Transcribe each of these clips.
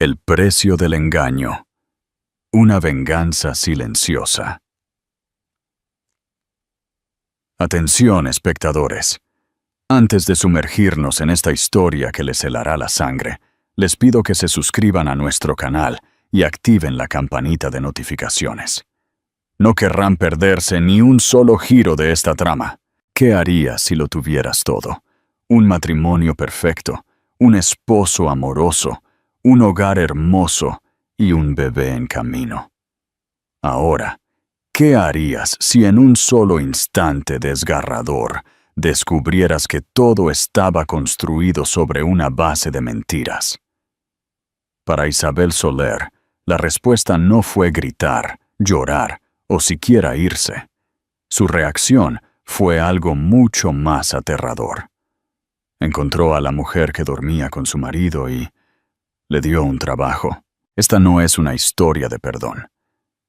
El precio del engaño. Una venganza silenciosa. Atención, espectadores. Antes de sumergirnos en esta historia que les helará la sangre, les pido que se suscriban a nuestro canal y activen la campanita de notificaciones. No querrán perderse ni un solo giro de esta trama. ¿Qué harías si lo tuvieras todo? Un matrimonio perfecto, un esposo amoroso, un hogar hermoso y un bebé en camino. Ahora, ¿qué harías si en un solo instante desgarrador descubrieras que todo estaba construido sobre una base de mentiras? Para Isabel Soler, la respuesta no fue gritar, llorar o siquiera irse. Su reacción fue algo mucho más aterrador. Encontró a la mujer que dormía con su marido y le dio un trabajo. Esta no es una historia de perdón.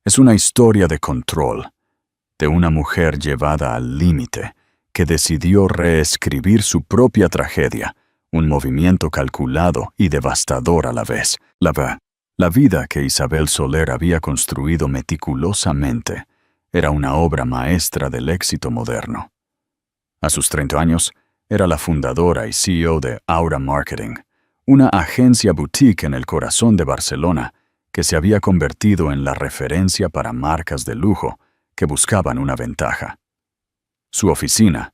Es una historia de control, de una mujer llevada al límite que decidió reescribir su propia tragedia, un movimiento calculado y devastador a la vez. La vida que Isabel Soler había construido meticulosamente era una obra maestra del éxito moderno. A sus 30 años, era la fundadora y CEO de Aura Marketing, una agencia boutique en el corazón de Barcelona que se había convertido en la referencia para marcas de lujo que buscaban una ventaja. Su oficina,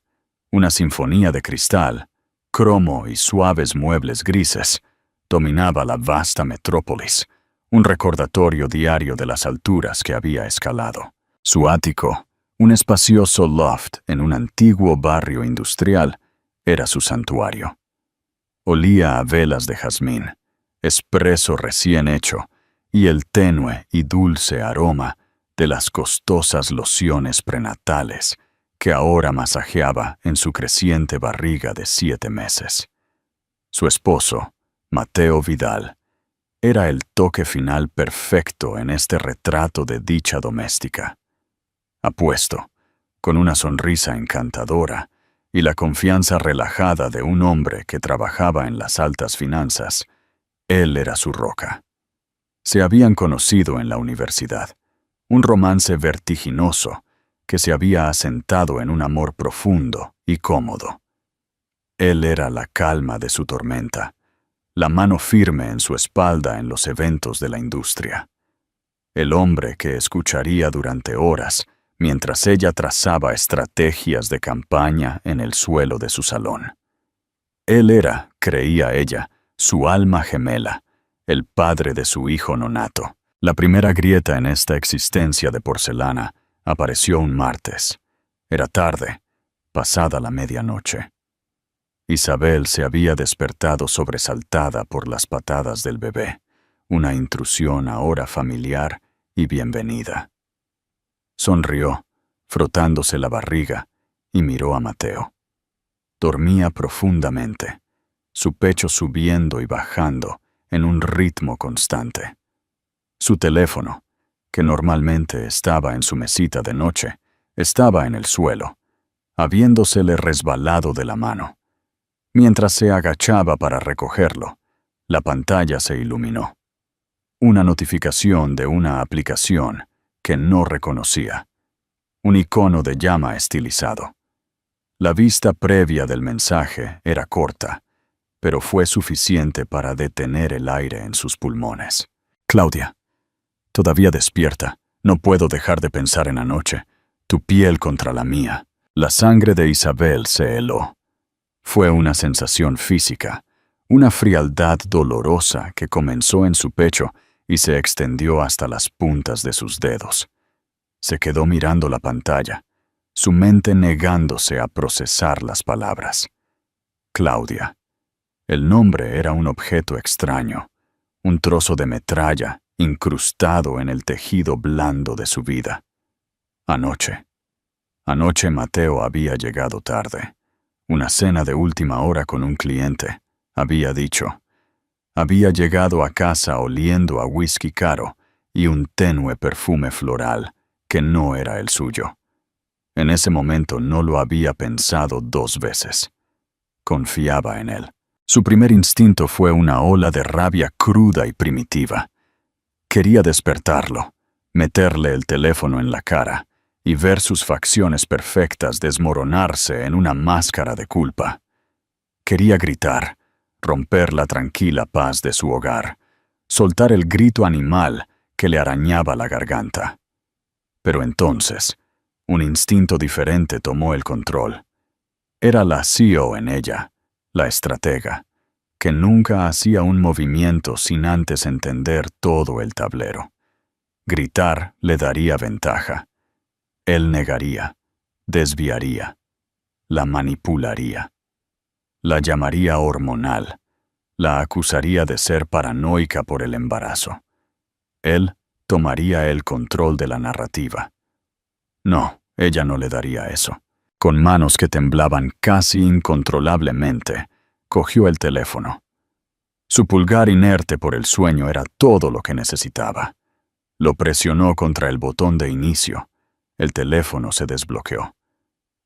una sinfonía de cristal, cromo y suaves muebles grises, dominaba la vasta metrópolis, un recordatorio diario de las alturas que había escalado. Su ático, un espacioso loft en un antiguo barrio industrial, era su santuario. Olía a velas de jazmín, espresso recién hecho y el tenue y dulce aroma de las costosas lociones prenatales que ahora masajeaba en su creciente barriga de 7 meses. Su esposo, Mateo Vidal, era el toque final perfecto en este retrato de dicha doméstica. Apuesto, con una sonrisa encantadora y la confianza relajada de un hombre que trabajaba en las altas finanzas, él era su roca. Se habían conocido en la universidad, un romance vertiginoso que se había asentado en un amor profundo y cómodo. Él era la calma de su tormenta, la mano firme en su espalda en los eventos de la industria. El hombre que escucharía durante horas mientras ella trazaba estrategias de campaña en el suelo de su salón. Él era, creía ella, su alma gemela, el padre de su hijo nonato. La primera grieta en esta existencia de porcelana apareció un martes. Era tarde, pasada la medianoche. Isabel se había despertado sobresaltada por las patadas del bebé, una intrusión ahora familiar y bienvenida. Sonrió, frotándose la barriga, y miró a Mateo. Dormía profundamente, su pecho subiendo y bajando en un ritmo constante. Su teléfono, que normalmente estaba en su mesita de noche, estaba en el suelo, habiéndosele resbalado de la mano. Mientras se agachaba para recogerlo, la pantalla se iluminó. Una notificación de una aplicación que no reconocía. Un icono de llama estilizado. La vista previa del mensaje era corta, pero fue suficiente para detener el aire en sus pulmones. Claudia, todavía despierta, no puedo dejar de pensar en anoche, tu piel contra la mía. La sangre de Isabel se heló. Fue una sensación física, una frialdad dolorosa que comenzó en su pecho y se extendió hasta las puntas de sus dedos. Se quedó mirando la pantalla, su mente negándose a procesar las palabras. Claudia. El nombre era un objeto extraño, un trozo de metralla incrustado en el tejido blando de su vida. Anoche Mateo había llegado tarde. Una cena de última hora con un cliente, había dicho. Había llegado a casa oliendo a whisky caro y un tenue perfume floral que no era el suyo. En ese momento no lo había pensado 2 veces. Confiaba en él. Su primer instinto fue una ola de rabia cruda y primitiva. Quería despertarlo, meterle el teléfono en la cara y ver sus facciones perfectas desmoronarse en una máscara de culpa. Quería gritar, romper la tranquila paz de su hogar, soltar el grito animal que le arañaba la garganta. Pero entonces, un instinto diferente tomó el control. Era la CEO en ella, la estratega, que nunca hacía un movimiento sin antes entender todo el tablero. Gritar le daría ventaja. Él negaría, desviaría, la manipularía. La llamaría hormonal, la acusaría de ser paranoica por el embarazo. Él tomaría el control de la narrativa. No, ella no le daría eso. Con manos que temblaban casi incontrolablemente, cogió el teléfono. Su pulgar inerte por el sueño era todo lo que necesitaba. Lo presionó contra el botón de inicio. El teléfono se desbloqueó.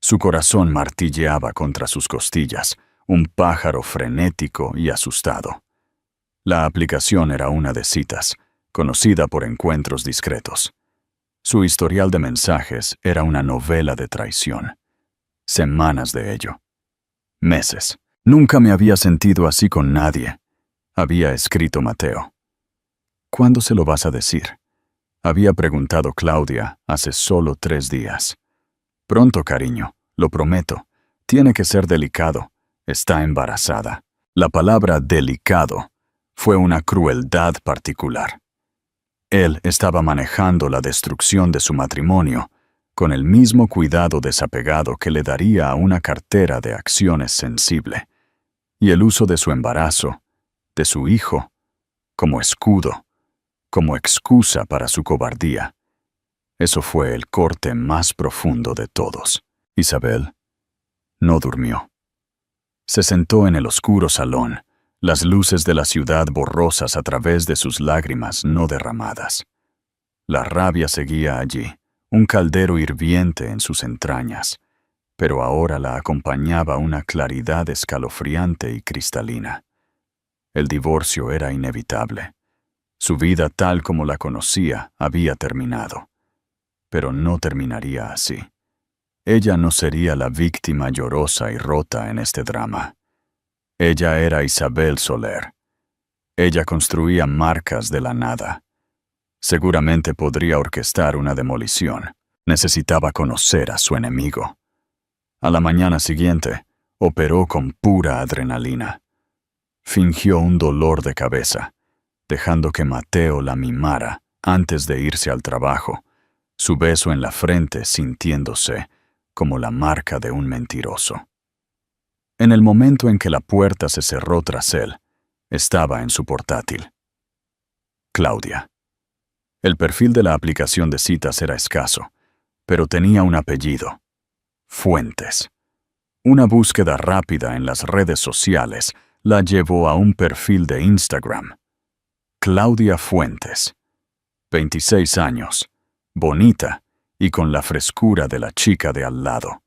Su corazón martilleaba contra sus costillas, un pájaro frenético y asustado. La aplicación era una de citas, conocida por encuentros discretos. Su historial de mensajes era una novela de traición. Semanas de ello. Meses. Nunca me había sentido así con nadie, había escrito Mateo. ¿Cuándo se lo vas a decir? Había preguntado Claudia hace solo 3 días. Pronto, cariño, lo prometo. Tiene que ser delicado. Está embarazada. La palabra delicado fue una crueldad particular. Él estaba manejando la destrucción de su matrimonio con el mismo cuidado desapegado que le daría a una cartera de acciones sensible, y el uso de su embarazo, de su hijo, como escudo, como excusa para su cobardía. Eso fue el corte más profundo de todos. Isabel no durmió. Se sentó en el oscuro salón, las luces de la ciudad borrosas a través de sus lágrimas no derramadas. La rabia seguía allí, un caldero hirviente en sus entrañas, pero ahora la acompañaba una claridad escalofriante y cristalina. El divorcio era inevitable. Su vida tal como la conocía había terminado. Pero no terminaría así. Ella no sería la víctima llorosa y rota en este drama. Ella era Isabel Soler. Ella construía marcas de la nada. Seguramente podría orquestar una demolición. Necesitaba conocer a su enemigo. A la mañana siguiente, operó con pura adrenalina. Fingió un dolor de cabeza, dejando que Mateo la mimara antes de irse al trabajo, su beso en la frente sintiéndose como la marca de un mentiroso. En el momento en que la puerta se cerró tras él, estaba en su portátil. Claudia. El perfil de la aplicación de citas era escaso, pero tenía un apellido: Fuentes. Una búsqueda rápida en las redes sociales la llevó a un perfil de Instagram. Claudia Fuentes. 26 años, bonita y con la frescura de la chica de al lado.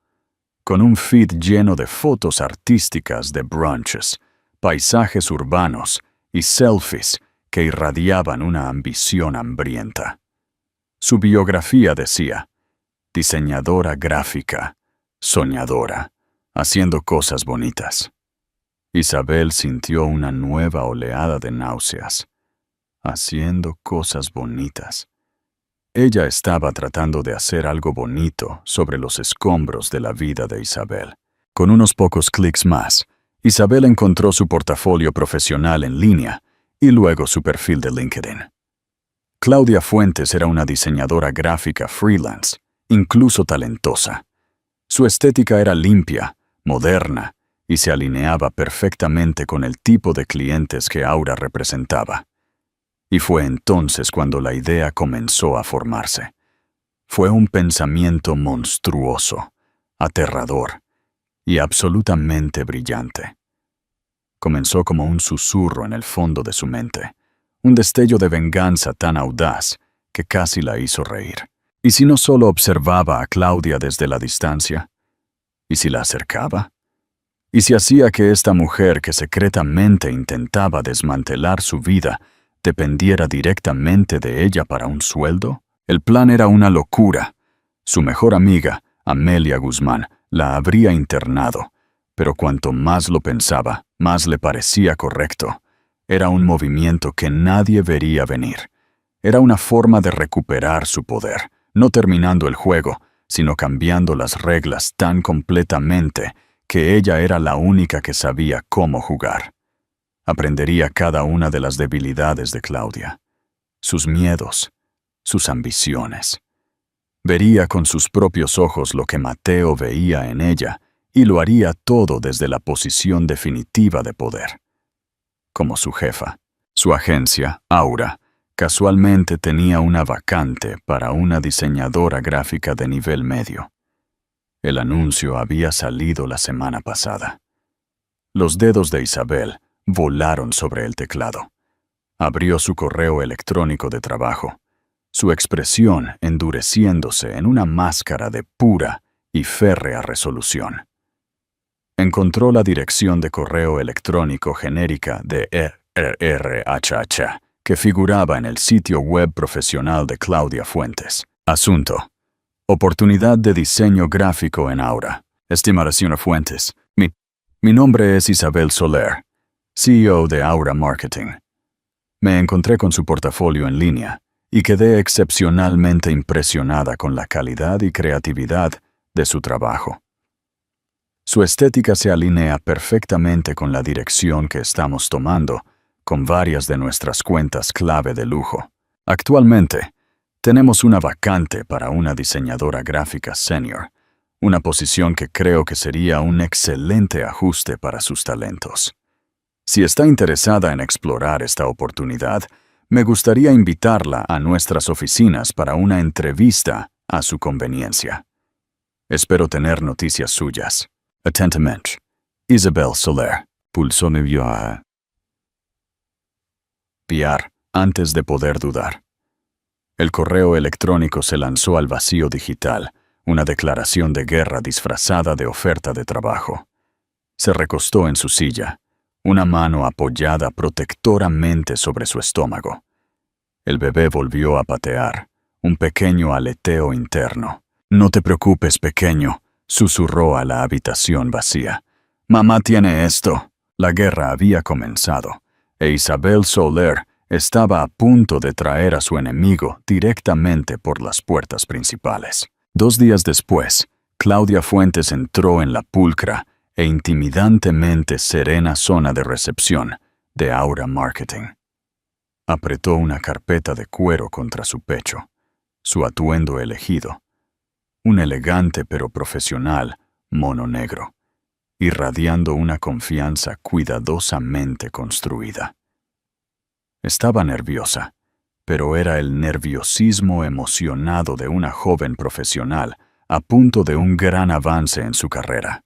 Con un feed lleno de fotos artísticas de brunches, paisajes urbanos y selfies que irradiaban una ambición hambrienta. Su biografía decía: diseñadora gráfica, soñadora, haciendo cosas bonitas. Isabel sintió una nueva oleada de náuseas. Haciendo cosas bonitas. Ella estaba tratando de hacer algo bonito sobre los escombros de la vida de Isabel. Con unos pocos clics más, Isabel encontró su portafolio profesional en línea y luego su perfil de LinkedIn. Claudia Fuentes era una diseñadora gráfica freelance, incluso talentosa. Su estética era limpia, moderna, y se alineaba perfectamente con el tipo de clientes que Aura representaba. Y fue entonces cuando la idea comenzó a formarse. Fue un pensamiento monstruoso, aterrador y absolutamente brillante. Comenzó como un susurro en el fondo de su mente, un destello de venganza tan audaz que casi la hizo reír. ¿Y si no solo observaba a Claudia desde la distancia? ¿Y si la acercaba? Y si hacía que esta mujer que secretamente intentaba desmantelar su vida dependiera directamente de ella para un sueldo, el plan era una locura. Su mejor amiga, Amelia Guzmán, la habría internado, pero cuanto más lo pensaba, más le parecía correcto. Era un movimiento que nadie vería venir. Era una forma de recuperar su poder, no terminando el juego, sino cambiando las reglas tan completamente que ella era la única que sabía cómo jugar. Aprendería cada una de las debilidades de Claudia, sus miedos, sus ambiciones. Vería con sus propios ojos lo que Mateo veía en ella y lo haría todo desde la posición definitiva de poder. Como su jefa, su agencia, Aura, casualmente tenía una vacante para una diseñadora gráfica de nivel medio. El anuncio había salido la semana pasada. Los dedos de Isabel volaron sobre el teclado. Abrió su correo electrónico de trabajo, su expresión endureciéndose en una máscara de pura y férrea resolución. Encontró la dirección de correo electrónico genérica de RRHH que figuraba en el sitio web profesional de Claudia Fuentes. Asunto: oportunidad de diseño gráfico en Aura. Estimada señora Fuentes, mi nombre es Isabel Soler, CEO de Aura Marketing. Me encontré con su portafolio en línea y quedé excepcionalmente impresionada con la calidad y creatividad de su trabajo. Su estética se alinea perfectamente con la dirección que estamos tomando con varias de nuestras cuentas clave de lujo. Actualmente, tenemos una vacante para una diseñadora gráfica senior, una posición que creo que sería un excelente ajuste para sus talentos. Si está interesada en explorar esta oportunidad, me gustaría invitarla a nuestras oficinas para una entrevista a su conveniencia. Espero tener noticias suyas. Atentamente, Isabel Soler. Pulsó enviar antes de poder dudar. El correo electrónico se lanzó al vacío digital, una declaración de guerra disfrazada de oferta de trabajo. Se recostó en su silla, una mano apoyada protectoramente sobre su estómago. El bebé volvió a patear, un pequeño aleteo interno. «No te preocupes, pequeño», susurró a la habitación vacía. «Mamá tiene esto». La guerra había comenzado, e Isabel Soler estaba a punto de traer a su enemigo directamente por las puertas principales. 2 días después, Claudia Fuentes entró en la pulcra e intimidantemente serena zona de recepción de Aura Marketing. Apretó una carpeta de cuero contra su pecho, su atuendo elegido, un elegante pero profesional mono negro, irradiando una confianza cuidadosamente construida. Estaba nerviosa, pero era el nerviosismo emocionado de una joven profesional a punto de un gran avance en su carrera.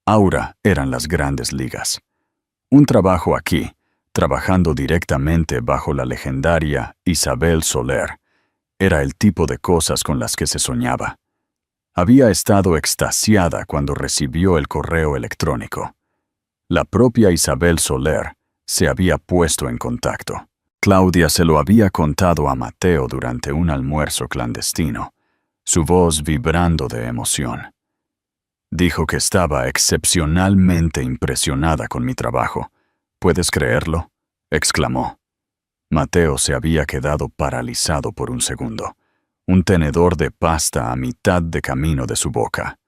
Aura eran las grandes ligas. Un trabajo aquí, trabajando directamente bajo la legendaria Isabel Soler, era el tipo de cosas con las que se soñaba. Había estado extasiada cuando recibió el correo electrónico. La propia Isabel Soler se había puesto en contacto. Claudia se lo había contado a Mateo durante un almuerzo clandestino, su voz vibrando de emoción. Dijo que estaba excepcionalmente impresionada con mi trabajo. ¿Puedes creerlo?, exclamó. Mateo se había quedado paralizado por un segundo, un tenedor de pasta a mitad de camino de su boca.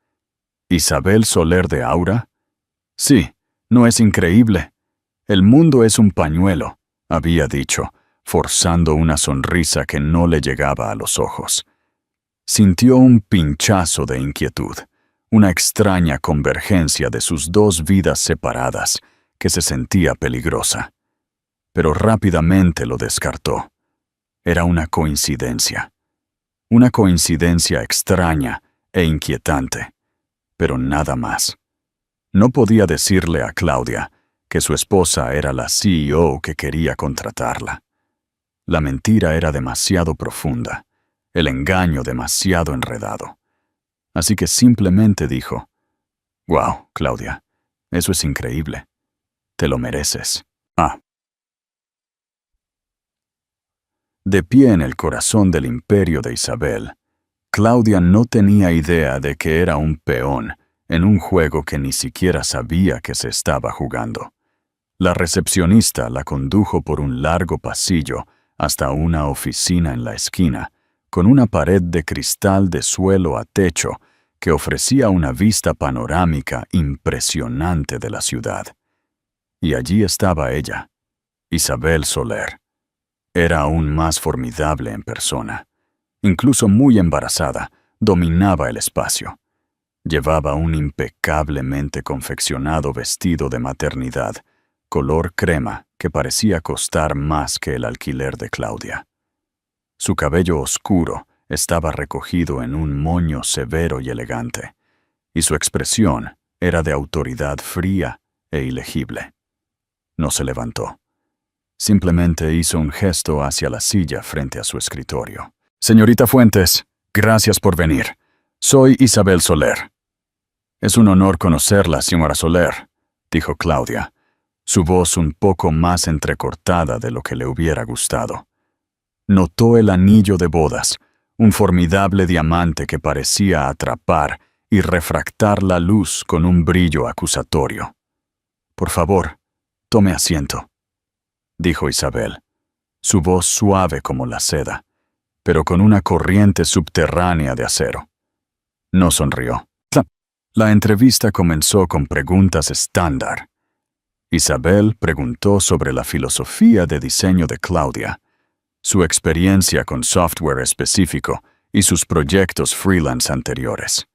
¿Isabel Soler de Aura? Sí, ¿no es increíble? El mundo es un pañuelo, había dicho, forzando una sonrisa que no le llegaba a los ojos. Sintió un pinchazo de inquietud, una extraña convergencia de sus 2 vidas separadas que se sentía peligrosa. Pero rápidamente lo descartó. Era una coincidencia extraña e inquietante, pero nada más. No podía decirle a Claudia que su esposa era la CEO que quería contratarla. La mentira era demasiado profunda, el engaño demasiado enredado. Así que simplemente dijo: «Wow, Claudia, Eso es increíble. Te lo mereces. Ah. De pie en el corazón del imperio de Isabel, Claudia no tenía idea de que era un peón en un juego que ni siquiera sabía que se estaba jugando. La recepcionista la condujo por un largo pasillo hasta una oficina en la esquina, con una pared de cristal de suelo a techo que ofrecía una vista panorámica impresionante de la ciudad. Y allí estaba ella, Isabel Soler. Era aún más formidable en persona. Incluso muy embarazada, dominaba el espacio. Llevaba un impecablemente confeccionado vestido de maternidad, color crema que parecía costar más que el alquiler de Claudia. Su cabello oscuro estaba recogido en un moño severo y elegante, y su expresión era de autoridad fría e ilegible. No se levantó. Simplemente hizo un gesto hacia la silla frente a su escritorio. «Señorita Fuentes, gracias por venir. Soy Isabel Soler». «Es un honor conocerla, señora Soler», dijo Claudia, su voz un poco más entrecortada de lo que le hubiera gustado. Notó el anillo de bodas, un formidable diamante que parecía atrapar y refractar la luz con un brillo acusatorio. «Por favor, tome asiento», dijo Isabel, su voz suave como la seda, pero con una corriente subterránea de acero. No sonrió. La entrevista comenzó con preguntas estándar. Isabel preguntó sobre la filosofía de diseño de Claudia, su experiencia con software específico y sus proyectos freelance anteriores.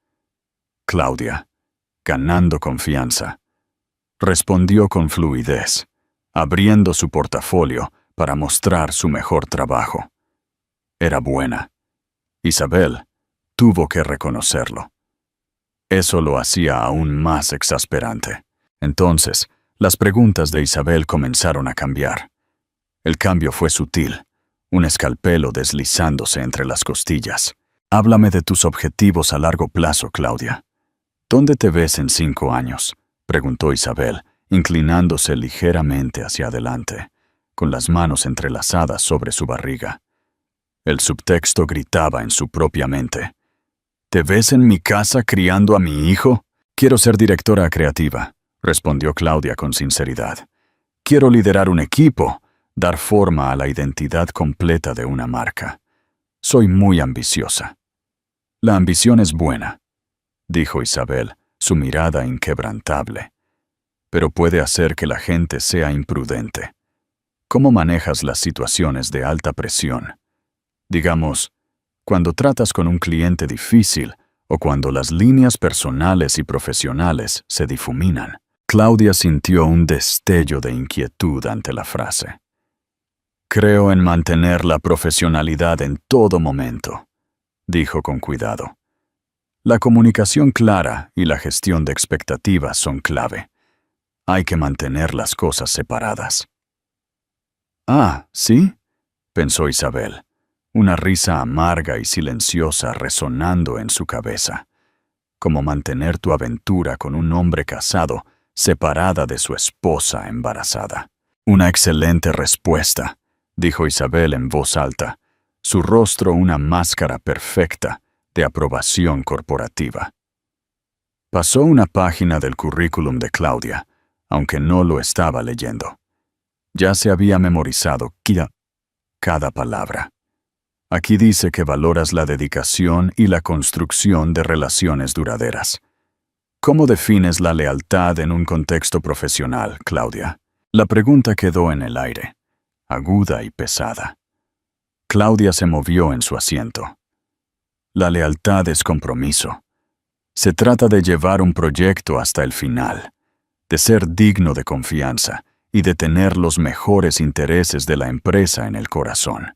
Claudia, ganando confianza, respondió con fluidez, abriendo su portafolio para mostrar su mejor trabajo. Era buena. Isabel tuvo que reconocerlo. Eso lo hacía aún más exasperante. Entonces, las preguntas de Isabel comenzaron a cambiar. El cambio fue sutil, un escalpelo deslizándose entre las costillas. «Háblame de tus objetivos a largo plazo, Claudia. ¿Dónde te ves en 5 años?» preguntó Isabel, inclinándose ligeramente hacia adelante, con las manos entrelazadas sobre su barriga. El subtexto gritaba en su propia mente. «¿Te ves en mi casa criando a mi hijo?» «Quiero ser directora creativa», respondió Claudia con sinceridad. «Quiero liderar un equipo, dar forma a la identidad completa de una marca. Soy muy ambiciosa». «La ambición es buena», dijo Isabel, su mirada inquebrantable. «Pero puede hacer que la gente sea imprudente. ¿Cómo manejas las situaciones de alta presión? Digamos, cuando tratas con un cliente difícil o cuando las líneas personales y profesionales se difuminan». Claudia sintió un destello de inquietud ante la frase. «Creo en mantener la profesionalidad en todo momento», dijo con cuidado. «La comunicación clara y la gestión de expectativas son clave. Hay que mantener las cosas separadas». «Ah, ¿sí?», pensó Isabel, una risa amarga y silenciosa resonando en su cabeza. «Como mantener tu aventura con un hombre casado separada de su esposa embarazada». «Una excelente respuesta», dijo Isabel en voz alta, su rostro una máscara perfecta de aprobación corporativa. Pasó una página del currículum de Claudia, aunque no lo estaba leyendo. Ya se había memorizado cada palabra. «Aquí dice que valoras la dedicación y la construcción de relaciones duraderas. ¿Cómo defines la lealtad en un contexto profesional, Claudia?» La pregunta quedó en el aire, aguda y pesada. Claudia se movió en su asiento. «La lealtad es compromiso. Se trata de llevar un proyecto hasta el final, de ser digno de confianza y de tener los mejores intereses de la empresa en el corazón.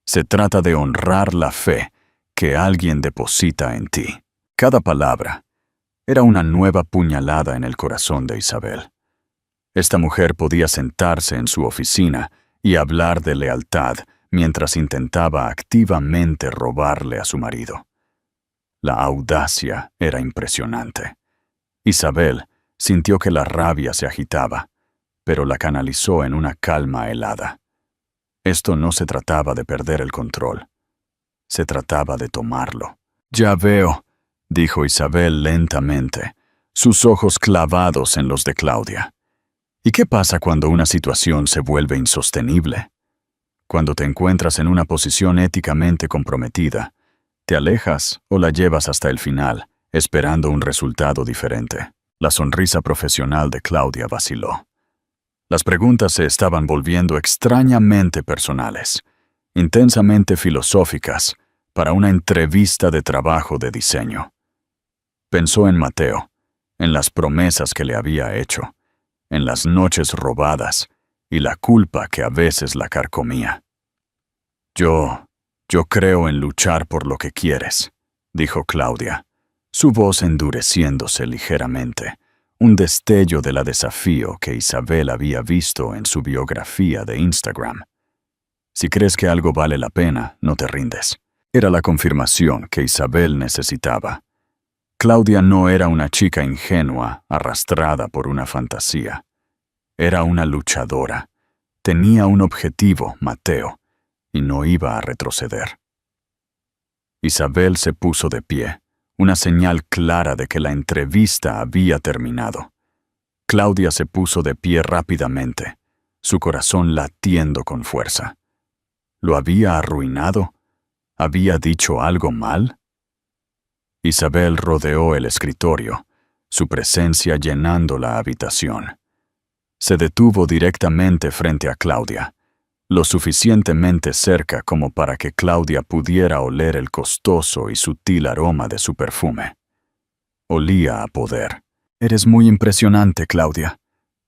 Se trata de honrar la fe que alguien deposita en ti». Cada palabra era una nueva puñalada en el corazón de Isabel. Esta mujer podía sentarse en su oficina y hablar de lealtad mientras intentaba activamente robarle a su marido. La audacia era impresionante. Isabel Sintió que la rabia se agitaba, pero la canalizó en una calma helada. Esto no se trataba de perder el control. Se trataba de tomarlo. «Ya veo», dijo Isabel lentamente, sus ojos clavados en los de Claudia. «¿Y qué pasa cuando una situación se vuelve insostenible? Cuando te encuentras en una posición éticamente comprometida, ¿te alejas o la llevas hasta el final, esperando un resultado diferente?» La sonrisa profesional de Claudia vaciló. Las preguntas se estaban volviendo extrañamente personales, intensamente filosóficas, para una entrevista de trabajo de diseño. Pensó en Mateo, en las promesas que le había hecho, en las noches robadas y la culpa que a veces la carcomía. Yo creo en luchar por lo que quieres», dijo Claudia, su voz endureciéndose ligeramente, un destello de la desafío que Isabel había visto en su biografía de Instagram. «Si crees que algo vale la pena, no te rindes». Era la confirmación que Isabel necesitaba. Claudia no era una chica ingenua, arrastrada por una fantasía. Era una luchadora. Tenía un objetivo, Mateo, y no iba a retroceder. Isabel se puso de pie, una señal clara de que la entrevista había terminado. Claudia se puso de pie rápidamente, su corazón latiendo con fuerza. ¿Lo había arruinado? ¿Había dicho algo mal? Isabel rodeó el escritorio, su presencia llenando la habitación. Se detuvo directamente frente a Claudia, lo suficientemente cerca como para que Claudia pudiera oler el costoso y sutil aroma de su perfume. Olía a poder. «Eres muy impresionante, Claudia»,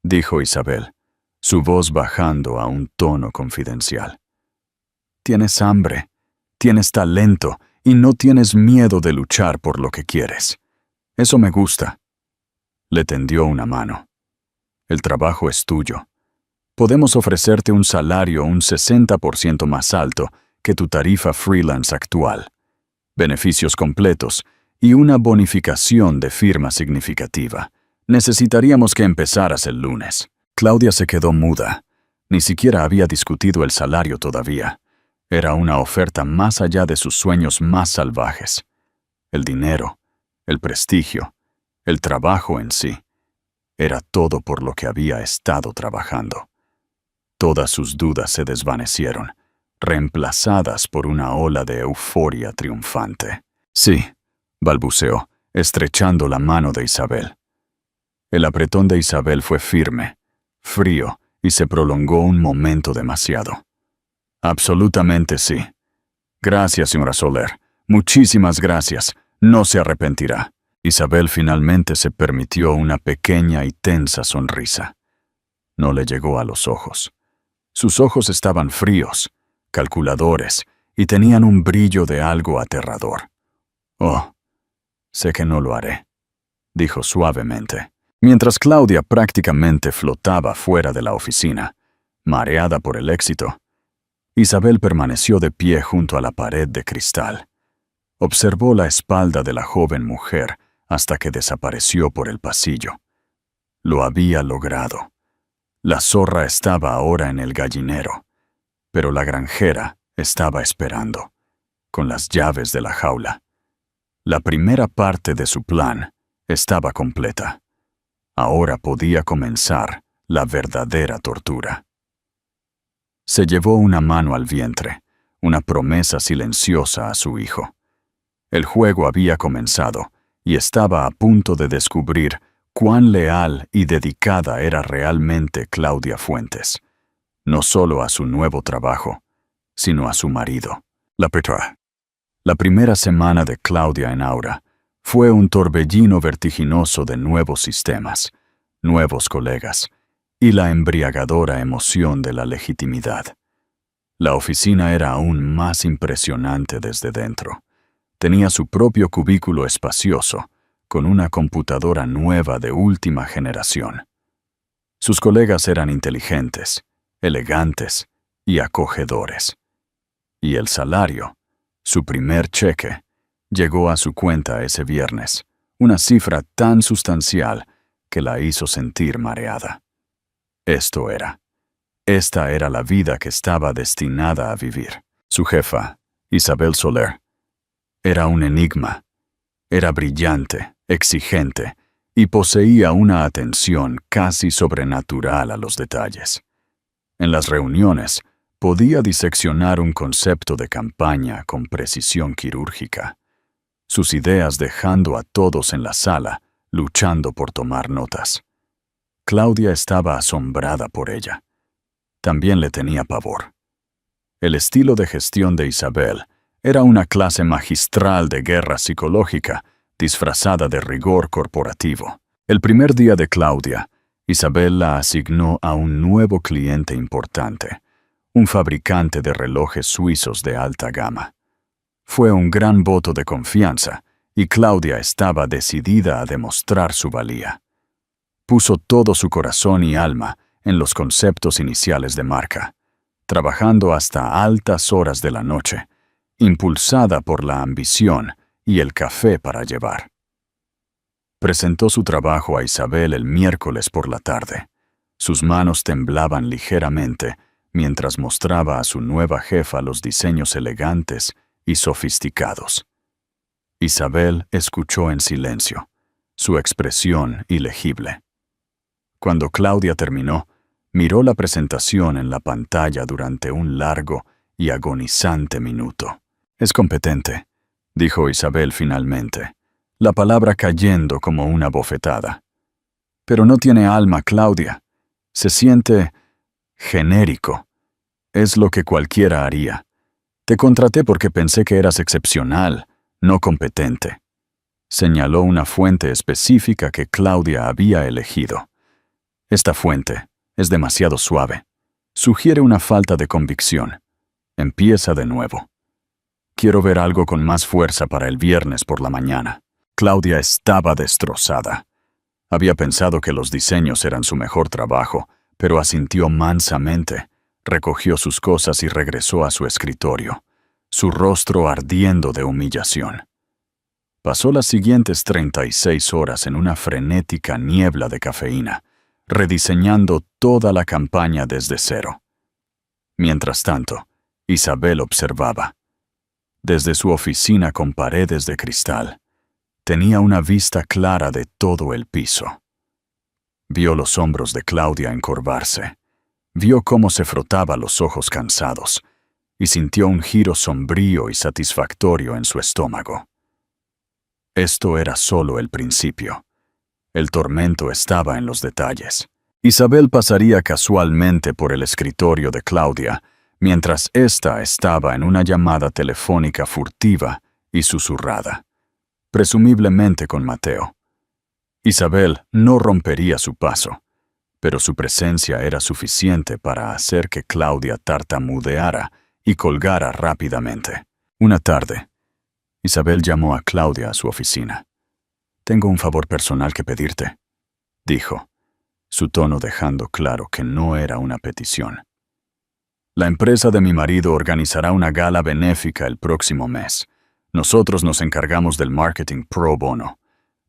dijo Isabel, su voz bajando a un tono confidencial. «Tienes hambre, tienes talento y no tienes miedo de luchar por lo que quieres. Eso me gusta». Le tendió una mano. «El trabajo es tuyo. Podemos ofrecerte un salario un 60% más alto que tu tarifa freelance actual, beneficios completos y una bonificación de firma significativa. Necesitaríamos que empezaras el lunes». Claudia se quedó muda. Ni siquiera había discutido el salario todavía. Era una oferta más allá de sus sueños más salvajes. El dinero, el prestigio, el trabajo en sí. Era todo por lo que había estado trabajando. Todas sus dudas se desvanecieron, reemplazadas por una ola de euforia triunfante. «Sí», balbuceó, estrechando la mano de Isabel. El apretón de Isabel fue firme, frío, y se prolongó un momento demasiado. «Absolutamente sí. Gracias, señora Soler. Muchísimas gracias. No se arrepentirá». Isabel finalmente se permitió una pequeña y tensa sonrisa. No le llegó a los ojos. Sus ojos estaban fríos, calculadores, y tenían un brillo de algo aterrador. «Oh, sé que no lo haré», dijo suavemente. Mientras Claudia prácticamente flotaba fuera de la oficina, mareada por el éxito, Isabel permaneció de pie junto a la pared de cristal. Observó la espalda de la joven mujer hasta que desapareció por el pasillo. Lo había logrado. La zorra estaba ahora en el gallinero, pero la granjera estaba esperando, con las llaves de la jaula. La primera parte de su plan estaba completa. Ahora podía comenzar la verdadera tortura. Se llevó una mano al vientre, una promesa silenciosa a su hijo. El juego había comenzado y estaba a punto de descubrir cuán leal y dedicada era realmente Claudia Fuentes, no solo a su nuevo trabajo, sino a su marido. La primera semana de Claudia en Aura fue un torbellino vertiginoso de nuevos sistemas, nuevos colegas y la embriagadora emoción de la legitimidad. La oficina era aún más impresionante desde dentro. Tenía su propio cubículo espacioso, con una computadora nueva de última generación. Sus colegas eran inteligentes, elegantes y acogedores. Y el salario, su primer cheque, llegó a su cuenta ese viernes, una cifra tan sustancial que la hizo sentir mareada. Esta era la vida que estaba destinada a vivir. Su jefa, Isabel Soler, era un enigma. Era brillante, exigente, y poseía una atención casi sobrenatural a los detalles. En las reuniones, podía diseccionar un concepto de campaña con precisión quirúrgica, sus ideas dejando a todos en la sala, luchando por tomar notas. Claudia estaba asombrada por ella. También le tenía pavor. El estilo de gestión de Isabel era una clase magistral de guerra psicológica, disfrazada de rigor corporativo. El primer día de Claudia, Isabel la asignó a un nuevo cliente importante, un fabricante de relojes suizos de alta gama. Fue un gran voto de confianza, y Claudia estaba decidida a demostrar su valía. Puso todo su corazón y alma en los conceptos iniciales de marca, trabajando hasta altas horas de la noche, impulsada por la ambición y el café para llevar. Presentó su trabajo a Isabel el miércoles por la tarde. Sus manos temblaban ligeramente mientras mostraba a su nueva jefa los diseños elegantes y sofisticados. Isabel escuchó en silencio, su expresión ilegible. Cuando Claudia terminó, miró la presentación en la pantalla durante un largo y agonizante minuto. «Es competente», dijo Isabel finalmente, la palabra cayendo como una bofetada. «Pero no tiene alma, Claudia. Se siente genérico. Es lo que cualquiera haría. Te contraté porque pensé que eras excepcional, no competente», señaló una fuente específica que Claudia había elegido. «Esta fuente es demasiado suave. Sugiere una falta de convicción. Empieza de nuevo. Quiero ver algo con más fuerza para el viernes por la mañana». Claudia estaba destrozada. Había pensado que los diseños eran su mejor trabajo, pero asintió mansamente, recogió sus cosas y regresó a su escritorio, su rostro ardiendo de humillación. Pasó las siguientes 36 horas en una frenética niebla de cafeína, rediseñando toda la campaña desde cero. Mientras tanto, Isabel observaba. Desde su oficina con paredes de cristal, tenía una vista clara de todo el piso. Vio los hombros de Claudia encorvarse, vio cómo se frotaba los ojos cansados, y sintió un giro sombrío y satisfactorio en su estómago. Esto era solo el principio. El tormento estaba en los detalles. Isabel pasaría casualmente por el escritorio de Claudia, mientras ésta estaba en una llamada telefónica furtiva y susurrada, presumiblemente con Mateo. Isabel no rompería su paso, pero su presencia era suficiente para hacer que Claudia tartamudeara y colgara rápidamente. Una tarde, Isabel llamó a Claudia a su oficina. «Tengo un favor personal que pedirte», dijo, su tono dejando claro que no era una petición. «La empresa de mi marido organizará una gala benéfica el próximo mes. Nosotros nos encargamos del marketing pro bono.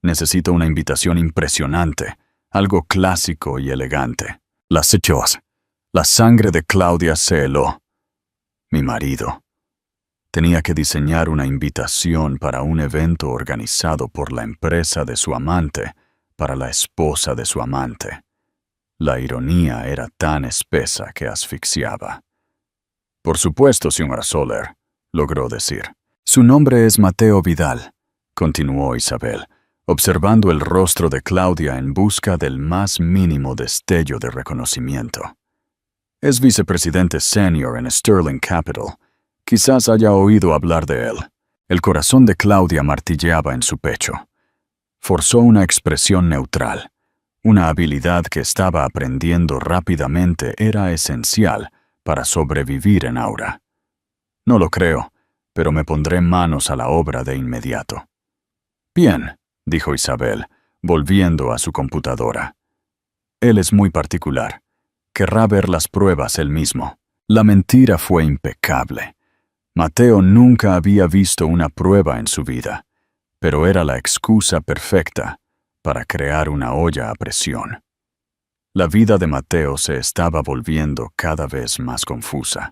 Necesito una invitación impresionante, algo clásico y elegante». La sangre de Claudia se heló. Mi marido. Tenía que diseñar una invitación para un evento organizado por la empresa de su amante, para la esposa de su amante. La ironía era tan espesa que asfixiaba. «Por supuesto, señora Soler», logró decir. «Su nombre es Mateo Vidal», continuó Isabel, observando el rostro de Claudia en busca del más mínimo destello de reconocimiento. «Es vicepresidente senior en Sterling Capital. Quizás haya oído hablar de él». El corazón de Claudia martilleaba en su pecho. Forzó una expresión neutral. Una habilidad que estaba aprendiendo rápidamente era esencial para sobrevivir en Aura. «No lo creo, pero me pondré manos a la obra de inmediato». «Bien», dijo Isabel, volviendo a su computadora. «Él es muy particular. Querrá ver las pruebas él mismo». La mentira fue impecable. Mateo nunca había visto una prueba en su vida, pero era la excusa perfecta para crear una olla a presión. La vida de Mateo se estaba volviendo cada vez más confusa.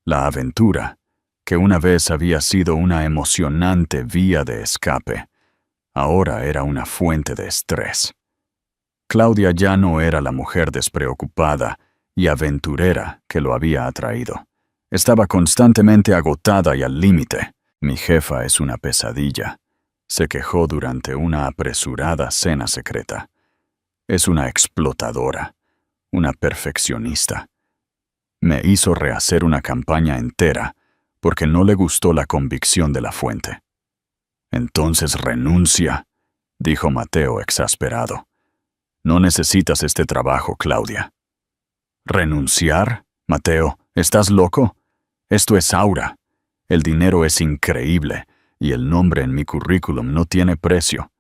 La aventura, que una vez había sido una emocionante vía de escape, ahora era una fuente de estrés. Claudia ya no era la mujer despreocupada y aventurera que lo había atraído. Estaba constantemente agotada y al límite. Mi jefa es una pesadilla, se quejó durante una apresurada cena secreta. Es una explotadora, una perfeccionista. Me hizo rehacer una campaña entera porque no le gustó la convicción de la fuente. Entonces renuncia, dijo Mateo exasperado. No necesitas este trabajo, Claudia. ¿Renunciar? Mateo, ¿estás loco? Esto es Aura. El dinero es increíble y el nombre en mi currículum no tiene precio.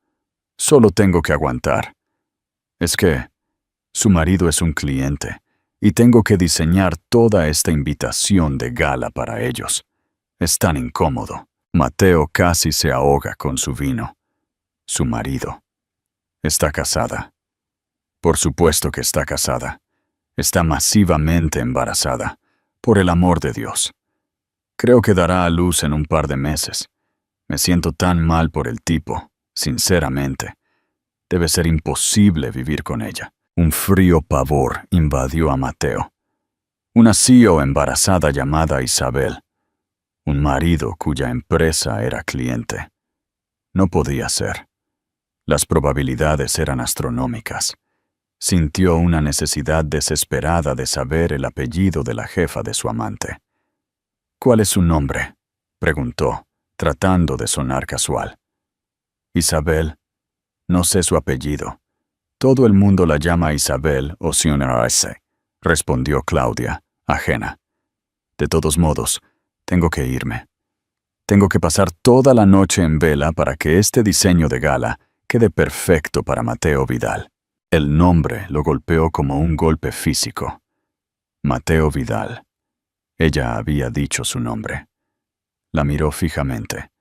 Solo tengo que aguantar. Es que su marido es un cliente y tengo que diseñar toda esta invitación de gala para ellos. Es tan incómodo. Mateo casi se ahoga con su vino. Su marido. Está casada. Por supuesto que está casada. Está masivamente embarazada. Por el amor de Dios. Creo que dará a luz en un par de meses. Me siento tan mal por el tipo, sinceramente. Debe ser imposible vivir con ella. Un frío pavor invadió a Mateo. Una CEO embarazada llamada Isabel. Un marido cuya empresa era cliente. No podía ser. Las probabilidades eran astronómicas. Sintió una necesidad desesperada de saber el apellido de la jefa de su amante. ¿Cuál es su nombre?, preguntó, tratando de sonar casual. Isabel. No sé su apellido. Todo el mundo la llama Isabel o Sionarse, respondió Claudia, ajena. De todos modos, tengo que irme. Tengo que pasar toda la noche en vela para que este diseño de gala quede perfecto para Mateo Vidal. El nombre lo golpeó como un golpe físico. Mateo Vidal. Ella había dicho su nombre. La miró fijamente,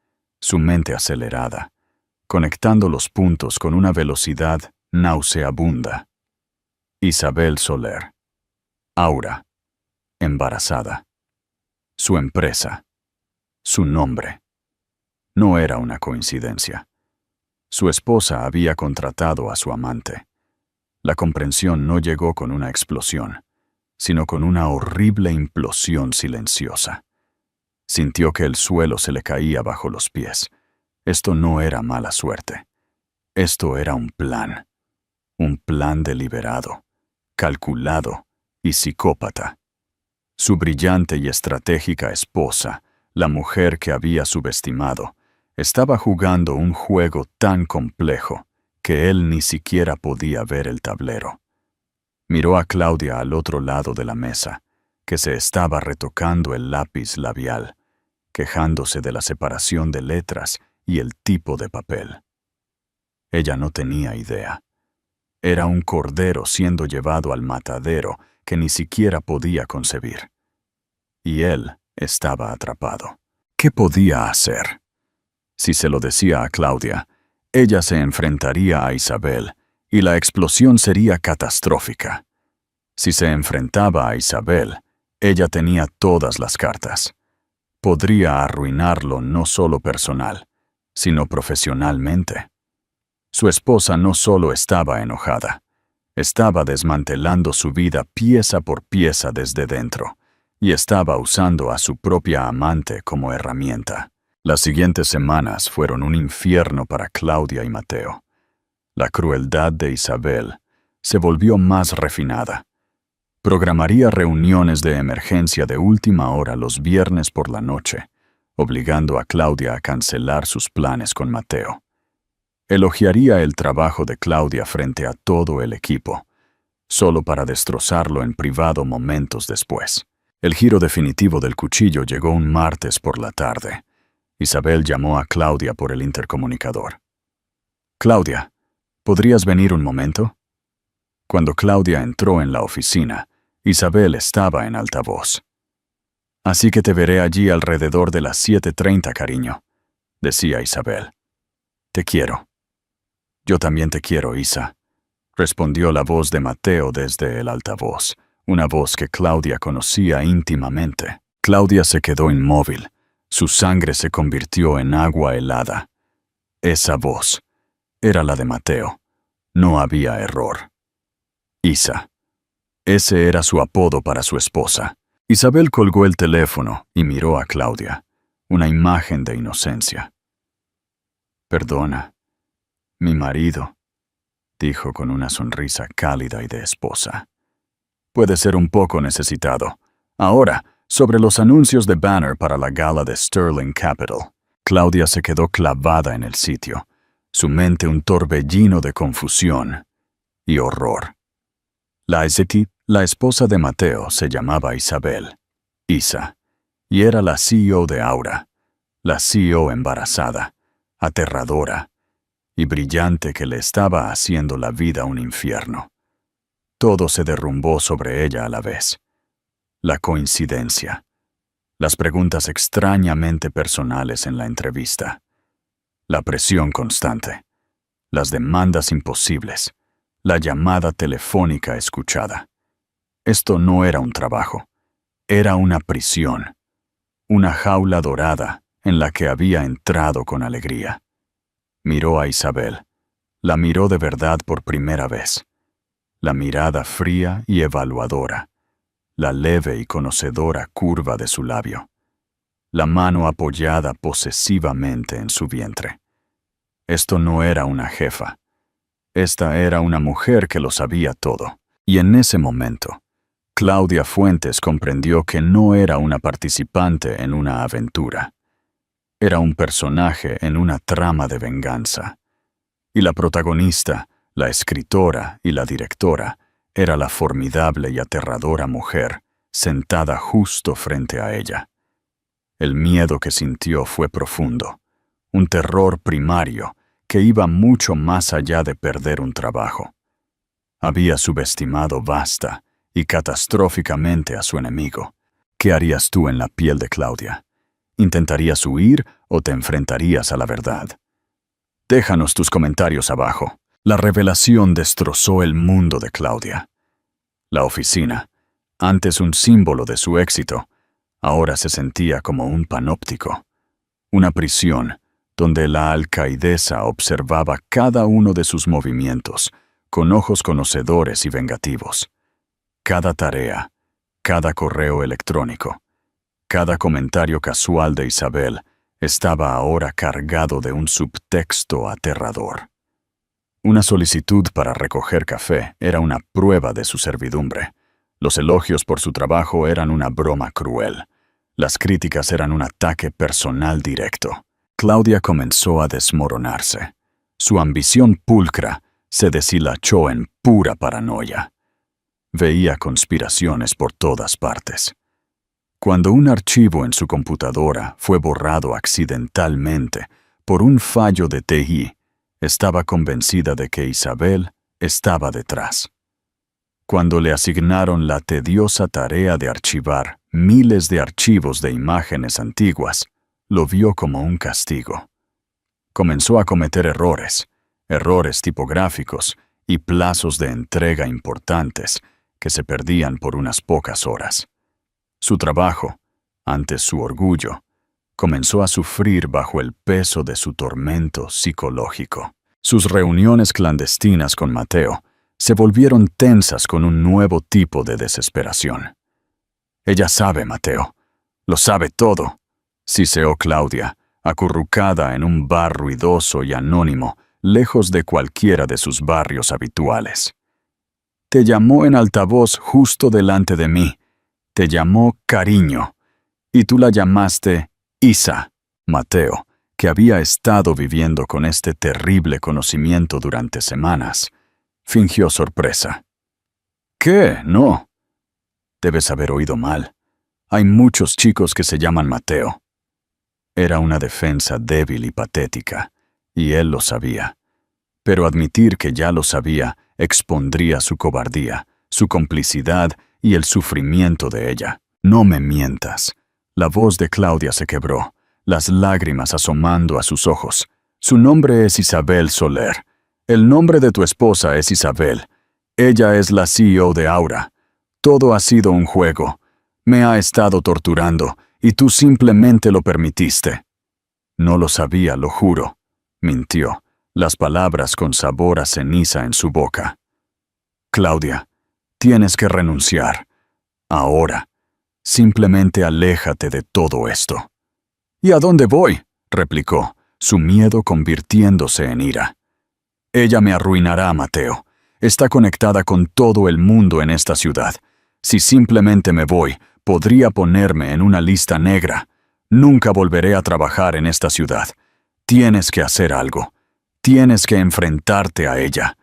su mente acelerada, conectando los puntos con una velocidad nauseabunda. Isabel Soler. Aura. Embarazada. Su empresa. Su nombre. No era una coincidencia. Su esposa había contratado a su amante. La comprensión no llegó con una explosión, sino con una horrible implosión silenciosa. Sintió que el suelo se le caía bajo los pies. Esto no era mala suerte. Esto era un plan deliberado, calculado y psicópata. Su brillante y estratégica esposa, la mujer que había subestimado, estaba jugando un juego tan complejo que él ni siquiera podía ver el tablero. Miró a Claudia al otro lado de la mesa, que se estaba retocando el lápiz labial, quejándose de la separación de letras y el tipo de papel. Ella no tenía idea. Era un cordero siendo llevado al matadero que ni siquiera podía concebir. Y él estaba atrapado. ¿Qué podía hacer? Si se lo decía a Claudia, ella se enfrentaría a Isabel y la explosión sería catastrófica. Si se enfrentaba a Isabel, ella tenía todas las cartas. Podría arruinarlo no solo personal, sino profesionalmente. Su esposa no solo estaba enojada, estaba desmantelando su vida pieza por pieza desde dentro, y estaba usando a su propia amante como herramienta. Las siguientes semanas fueron un infierno para Claudia y Mateo. La crueldad de Isabel se volvió más refinada. Programaría reuniones de emergencia de última hora los viernes por la noche, obligando a Claudia a cancelar sus planes con Mateo. Elogiaría el trabajo de Claudia frente a todo el equipo, solo para destrozarlo en privado momentos después. El giro definitivo del cuchillo llegó un martes por la tarde. Isabel llamó a Claudia por el intercomunicador. «Claudia, ¿podrías venir un momento?» Cuando Claudia entró en la oficina, Isabel estaba en altavoz. «Así que te veré allí alrededor de las 7:30, cariño», decía Isabel. «Te quiero». Yo también te quiero, Isa, respondió la voz de Mateo desde el altavoz, una voz que Claudia conocía íntimamente. Claudia se quedó inmóvil. Su sangre se convirtió en agua helada. Esa voz era la de Mateo. No había error. Isa. Ese era su apodo para su esposa. Isabel colgó el teléfono y miró a Claudia, una imagen de inocencia. «Perdona, mi marido», dijo con una sonrisa cálida y de esposa. «Puede ser un poco necesitado. Ahora, sobre los anuncios de banner para la gala de Sterling Capital». Claudia se quedó clavada en el sitio, su mente un torbellino de confusión y horror. La esposa de Mateo, se llamaba Isabel, Isa, y era la CEO de Aura, la CEO embarazada, aterradora y brillante que le estaba haciendo la vida un infierno. Todo se derrumbó sobre ella a la vez. La coincidencia, las preguntas extrañamente personales en la entrevista, la presión constante, las demandas imposibles, la llamada telefónica escuchada. Esto no era un trabajo, era una prisión, una jaula dorada en la que había entrado con alegría. Miró a Isabel, la miró de verdad por primera vez. La mirada fría y evaluadora, la leve y conocedora curva de su labio, la mano apoyada posesivamente en su vientre. Esto no era una jefa. Esta era una mujer que lo sabía todo. Y en ese momento, Claudia Fuentes comprendió que no era una participante en una aventura. Era un personaje en una trama de venganza. Y la protagonista, la escritora y la directora, era la formidable y aterradora mujer sentada justo frente a ella. El miedo que sintió fue profundo, un terror primario que iba mucho más allá de perder un trabajo. Había subestimado vasta y catastróficamente a su enemigo. ¿Qué harías tú en la piel de Claudia? ¿Intentarías huir o te enfrentarías a la verdad? Déjanos tus comentarios abajo. La revelación destrozó el mundo de Claudia. La oficina, antes un símbolo de su éxito, ahora se sentía como un panóptico, una prisión donde la alcaidesa observaba cada uno de sus movimientos con ojos conocedores y vengativos. Cada tarea, cada correo electrónico, cada comentario casual de Isabel estaba ahora cargado de un subtexto aterrador. Una solicitud para recoger café era una prueba de su servidumbre. Los elogios por su trabajo eran una broma cruel. Las críticas eran un ataque personal directo. Claudia comenzó a desmoronarse. Su ambición pulcra se deshilachó en pura paranoia. Veía conspiraciones por todas partes. Cuando un archivo en su computadora fue borrado accidentalmente por un fallo de TI, estaba convencida de que Isabel estaba detrás. Cuando le asignaron la tediosa tarea de archivar miles de archivos de imágenes antiguas, lo vio como un castigo. Comenzó a cometer errores tipográficos y plazos de entrega importantes que se perdían por unas pocas horas. Su trabajo, antes su orgullo, comenzó a sufrir bajo el peso de su tormento psicológico. Sus reuniones clandestinas con Mateo se volvieron tensas con un nuevo tipo de desesperación. «Ella sabe, Mateo. Lo sabe todo», siseó Claudia, acurrucada en un bar ruidoso y anónimo, lejos de cualquiera de sus barrios habituales. «Te llamó en altavoz justo delante de mí. Te llamó cariño. Y tú la llamaste Isa». Mateo, que había estado viviendo con este terrible conocimiento durante semanas, fingió sorpresa. «¿Qué? No. Debes haber oído mal. Hay muchos chicos que se llaman Mateo». Era una defensa débil y patética, y él lo sabía. Pero admitir que ya lo sabía expondría su cobardía, su complicidad y el sufrimiento de ella. «No me mientas». La voz de Claudia se quebró, las lágrimas asomando a sus ojos. «Su nombre es Isabel Soler. El nombre de tu esposa es Isabel. Ella es la CEO de Aura. Todo ha sido un juego. Me ha estado torturando, y tú simplemente lo permitiste. No lo sabía, lo juro. Mintió, las palabras con sabor a ceniza en su boca. Claudia, tienes que renunciar. Ahora. Simplemente aléjate de todo esto. ¿Y a dónde voy?, replicó, su miedo convirtiéndose en ira. Ella me arruinará, Mateo. Está conectada con todo el mundo en esta ciudad. Si simplemente me voy, podría ponerme en una lista negra. Nunca volveré a trabajar en esta ciudad. Tienes que hacer algo. Tienes que enfrentarte a ella.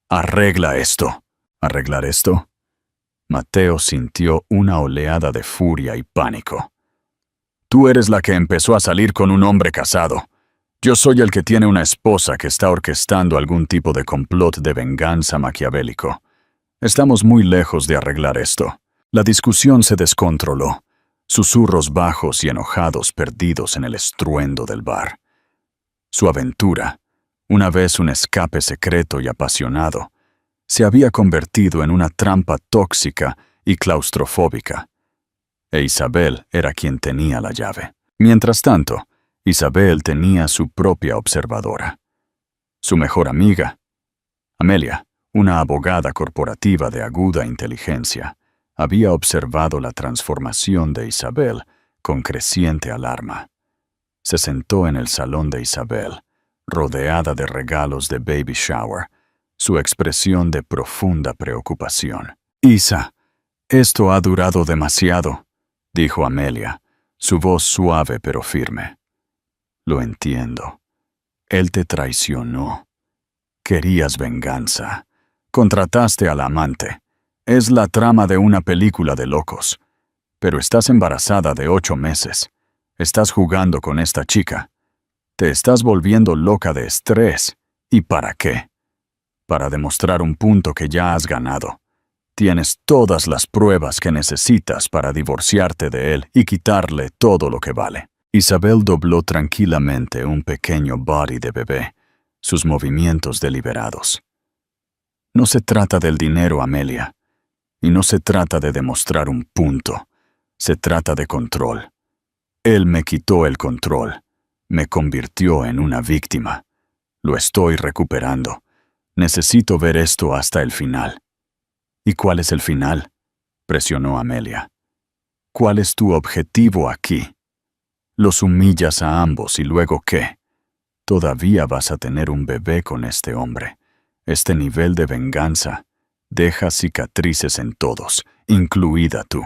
Arregla esto. ¿Arreglar esto? Mateo sintió una oleada de furia y pánico. Tú eres la que empezó a salir con un hombre casado. Yo soy el que tiene una esposa que está orquestando algún tipo de complot de venganza maquiavélico. Estamos muy lejos de arreglar esto. La discusión se descontroló. Susurros bajos y enojados perdidos en el estruendo del bar. Su aventura, una vez un escape secreto y apasionado, se había convertido en una trampa tóxica y claustrofóbica. E Isabel era quien tenía la llave. Mientras tanto, Isabel tenía su propia observadora. Su mejor amiga, Amelia, una abogada corporativa de aguda inteligencia, había observado la transformación de Isabel con creciente alarma. Se sentó en el salón de Isabel, rodeada de regalos de baby shower, su expresión de profunda preocupación. «Isa, esto ha durado demasiado», dijo Amelia, su voz suave pero firme. «Lo entiendo. Él te traicionó. Querías venganza. Contrataste al amante. Es la trama de una película de locos. Pero estás embarazada de 8 meses. Estás jugando con esta chica. Te estás volviendo loca de estrés. ¿Y para qué? Para demostrar un punto que ya has ganado. Tienes todas las pruebas que necesitas para divorciarte de él y quitarle todo lo que vale». Isabel dobló tranquilamente un pequeño body de bebé, sus movimientos deliberados. «No se trata del dinero, Amelia. Y no se trata de demostrar un punto. Se trata de control. Él me quitó el control. Me convirtió en una víctima. Lo estoy recuperando. Necesito ver esto hasta el final». «¿Y cuál es el final?», presionó Amelia. «¿Cuál es tu objetivo aquí? Los humillas a ambos y luego ¿qué? Todavía vas a tener un bebé con este hombre. Este nivel de venganza deja cicatrices en todos, incluida tú».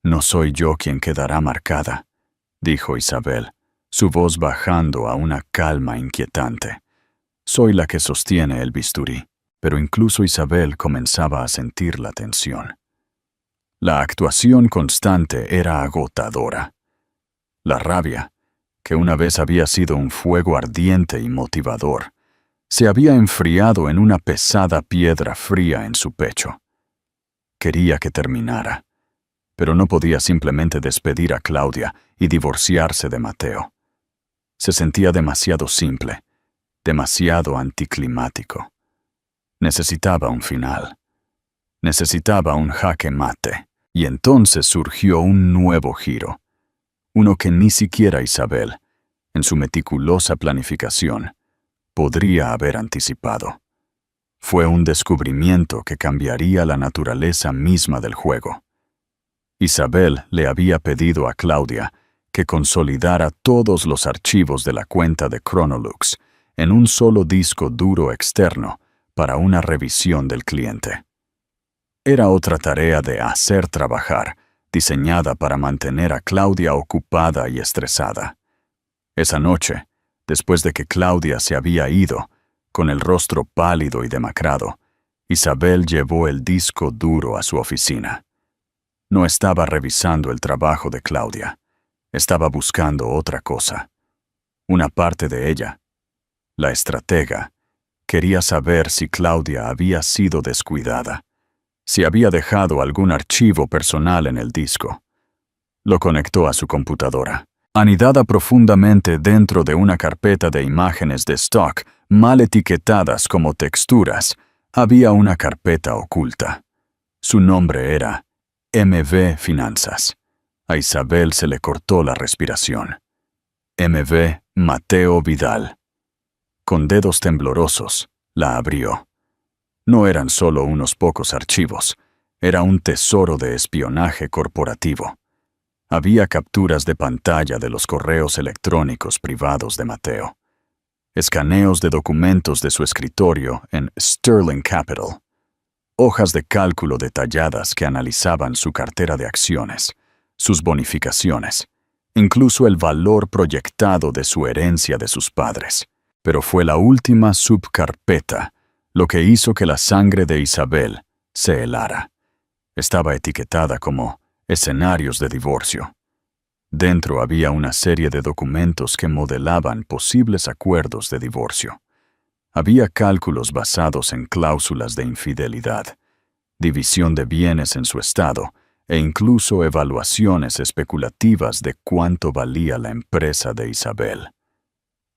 «No soy yo quien quedará marcada», dijo Isabel, su voz bajando a una calma inquietante. «Soy la que sostiene el bisturí». Pero incluso Isabel comenzaba a sentir la tensión. La actuación constante era agotadora. La rabia, que una vez había sido un fuego ardiente y motivador, se había enfriado en una pesada piedra fría en su pecho. Quería que terminara, pero no podía simplemente despedir a Claudia y divorciarse de Mateo. Se sentía demasiado simple, demasiado anticlimático. Necesitaba un final. Necesitaba un jaque mate. Y entonces surgió un nuevo giro. Uno que ni siquiera Isabel, en su meticulosa planificación, podría haber anticipado. Fue un descubrimiento que cambiaría la naturaleza misma del juego. Isabel le había pedido a Claudia que consolidara todos los archivos de la cuenta de Chronolux en un solo disco duro externo para una revisión del cliente. Era otra tarea de hacer trabajar, diseñada para mantener a Claudia ocupada y estresada. Esa noche, después de que Claudia se había ido, con el rostro pálido y demacrado, Isabel llevó el disco duro a su oficina. No estaba revisando el trabajo de Claudia, estaba buscando otra cosa. Una parte de ella, la estratega, quería saber si Claudia había sido descuidada, si había dejado algún archivo personal en el disco. Lo conectó a su computadora. Anidada profundamente dentro de una carpeta de imágenes de stock mal etiquetadas como texturas, había una carpeta oculta. Su nombre era MV Finanzas. A Isabel se le cortó la respiración. MV Mateo Vidal. Con dedos temblorosos, la abrió. No eran solo unos pocos archivos, era un tesoro de espionaje corporativo. Había capturas de pantalla de los correos electrónicos privados de Mateo, escaneos de documentos de su escritorio en Sterling Capital, hojas de cálculo detalladas que analizaban su cartera de acciones, sus bonificaciones, incluso el valor proyectado de su herencia de sus padres. Pero fue la última subcarpeta lo que hizo que la sangre de Isabel se helara. Estaba etiquetada como escenarios de divorcio. Dentro había una serie de documentos que modelaban posibles acuerdos de divorcio. Había cálculos basados en cláusulas de infidelidad, división de bienes en su estado e incluso evaluaciones especulativas de cuánto valía la empresa de Isabel.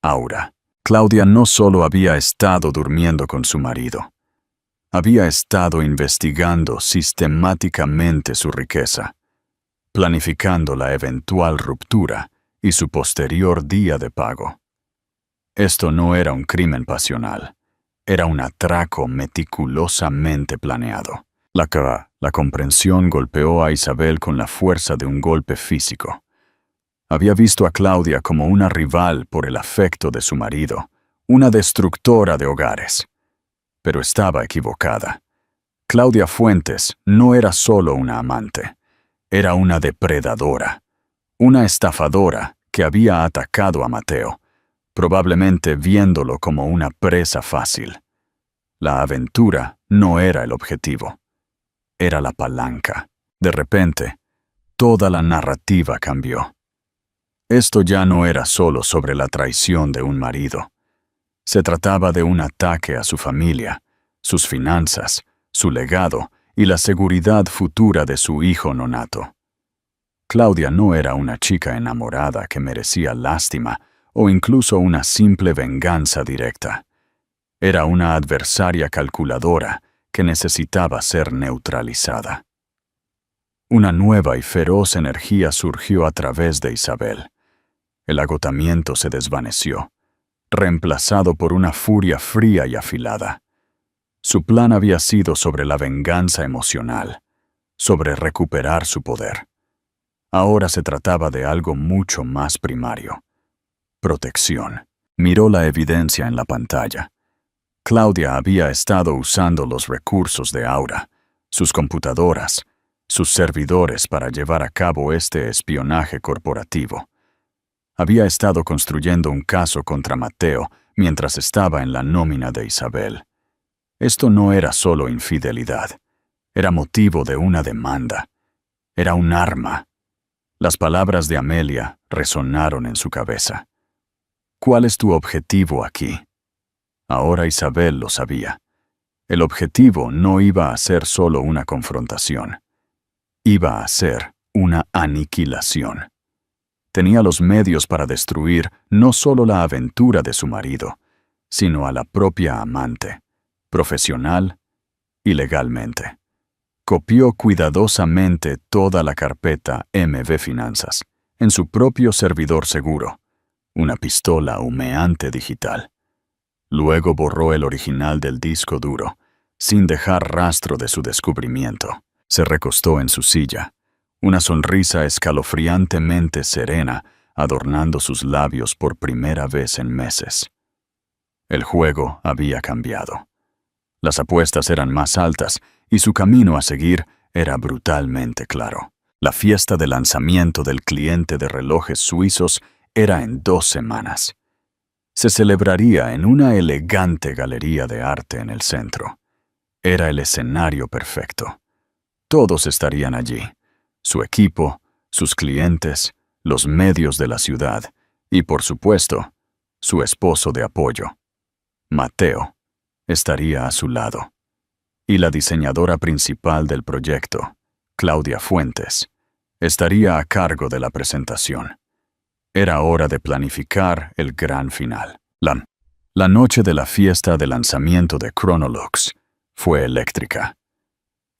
Aura. Claudia no solo había estado durmiendo con su marido, había estado investigando sistemáticamente su riqueza, planificando la eventual ruptura y su posterior día de pago. Esto no era un crimen pasional, era un atraco meticulosamente planeado. La comprensión golpeó a Isabel con la fuerza de un golpe físico. Había visto a Claudia como una rival por el afecto de su marido, una destructora de hogares. Pero estaba equivocada. Claudia Fuentes no era solo una amante, era una depredadora, una estafadora que había atacado a Mateo, probablemente viéndolo como una presa fácil. La aventura no era el objetivo, era la palanca. De repente, toda la narrativa cambió. Esto ya no era solo sobre la traición de un marido. Se trataba de un ataque a su familia, sus finanzas, su legado y la seguridad futura de su hijo nonato. Claudia no era una chica enamorada que merecía lástima o incluso una simple venganza directa. Era una adversaria calculadora que necesitaba ser neutralizada. Una nueva y feroz energía surgió a través de Isabel. El agotamiento se desvaneció, reemplazado por una furia fría y afilada. Su plan había sido sobre la venganza emocional, sobre recuperar su poder. Ahora se trataba de algo mucho más primario. Protección. Miró la evidencia en la pantalla. Claudia había estado usando los recursos de Aura, sus computadoras, sus servidores para llevar a cabo este espionaje corporativo. Había estado construyendo un caso contra Mateo mientras estaba en la nómina de Isabel. Esto no era solo infidelidad, era motivo de una demanda. Era un arma. Las palabras de Amelia resonaron en su cabeza. ¿Cuál es tu objetivo aquí? Ahora Isabel lo sabía. El objetivo no iba a ser solo una confrontación. Iba a ser una aniquilación. Tenía los medios para destruir no solo la aventura de su marido, sino a la propia amante, profesional y legalmente. Copió cuidadosamente toda la carpeta MV Finanzas en su propio servidor seguro, una pistola humeante digital. Luego borró el original del disco duro, sin dejar rastro de su descubrimiento. Se recostó en su silla, una sonrisa escalofriantemente serena adornando sus labios por primera vez en meses. El juego había cambiado. Las apuestas eran más altas y su camino a seguir era brutalmente claro. La fiesta de lanzamiento del cliente de relojes suizos era en 2 semanas. Se celebraría en una elegante galería de arte en el centro. Era el escenario perfecto. Todos estarían allí. Su equipo, sus clientes, los medios de la ciudad y, por supuesto, su esposo de apoyo. Mateo estaría a su lado. Y la diseñadora principal del proyecto, Claudia Fuentes, estaría a cargo de la presentación. Era hora de planificar el gran final. La noche de la fiesta de lanzamiento de Chronolux fue eléctrica.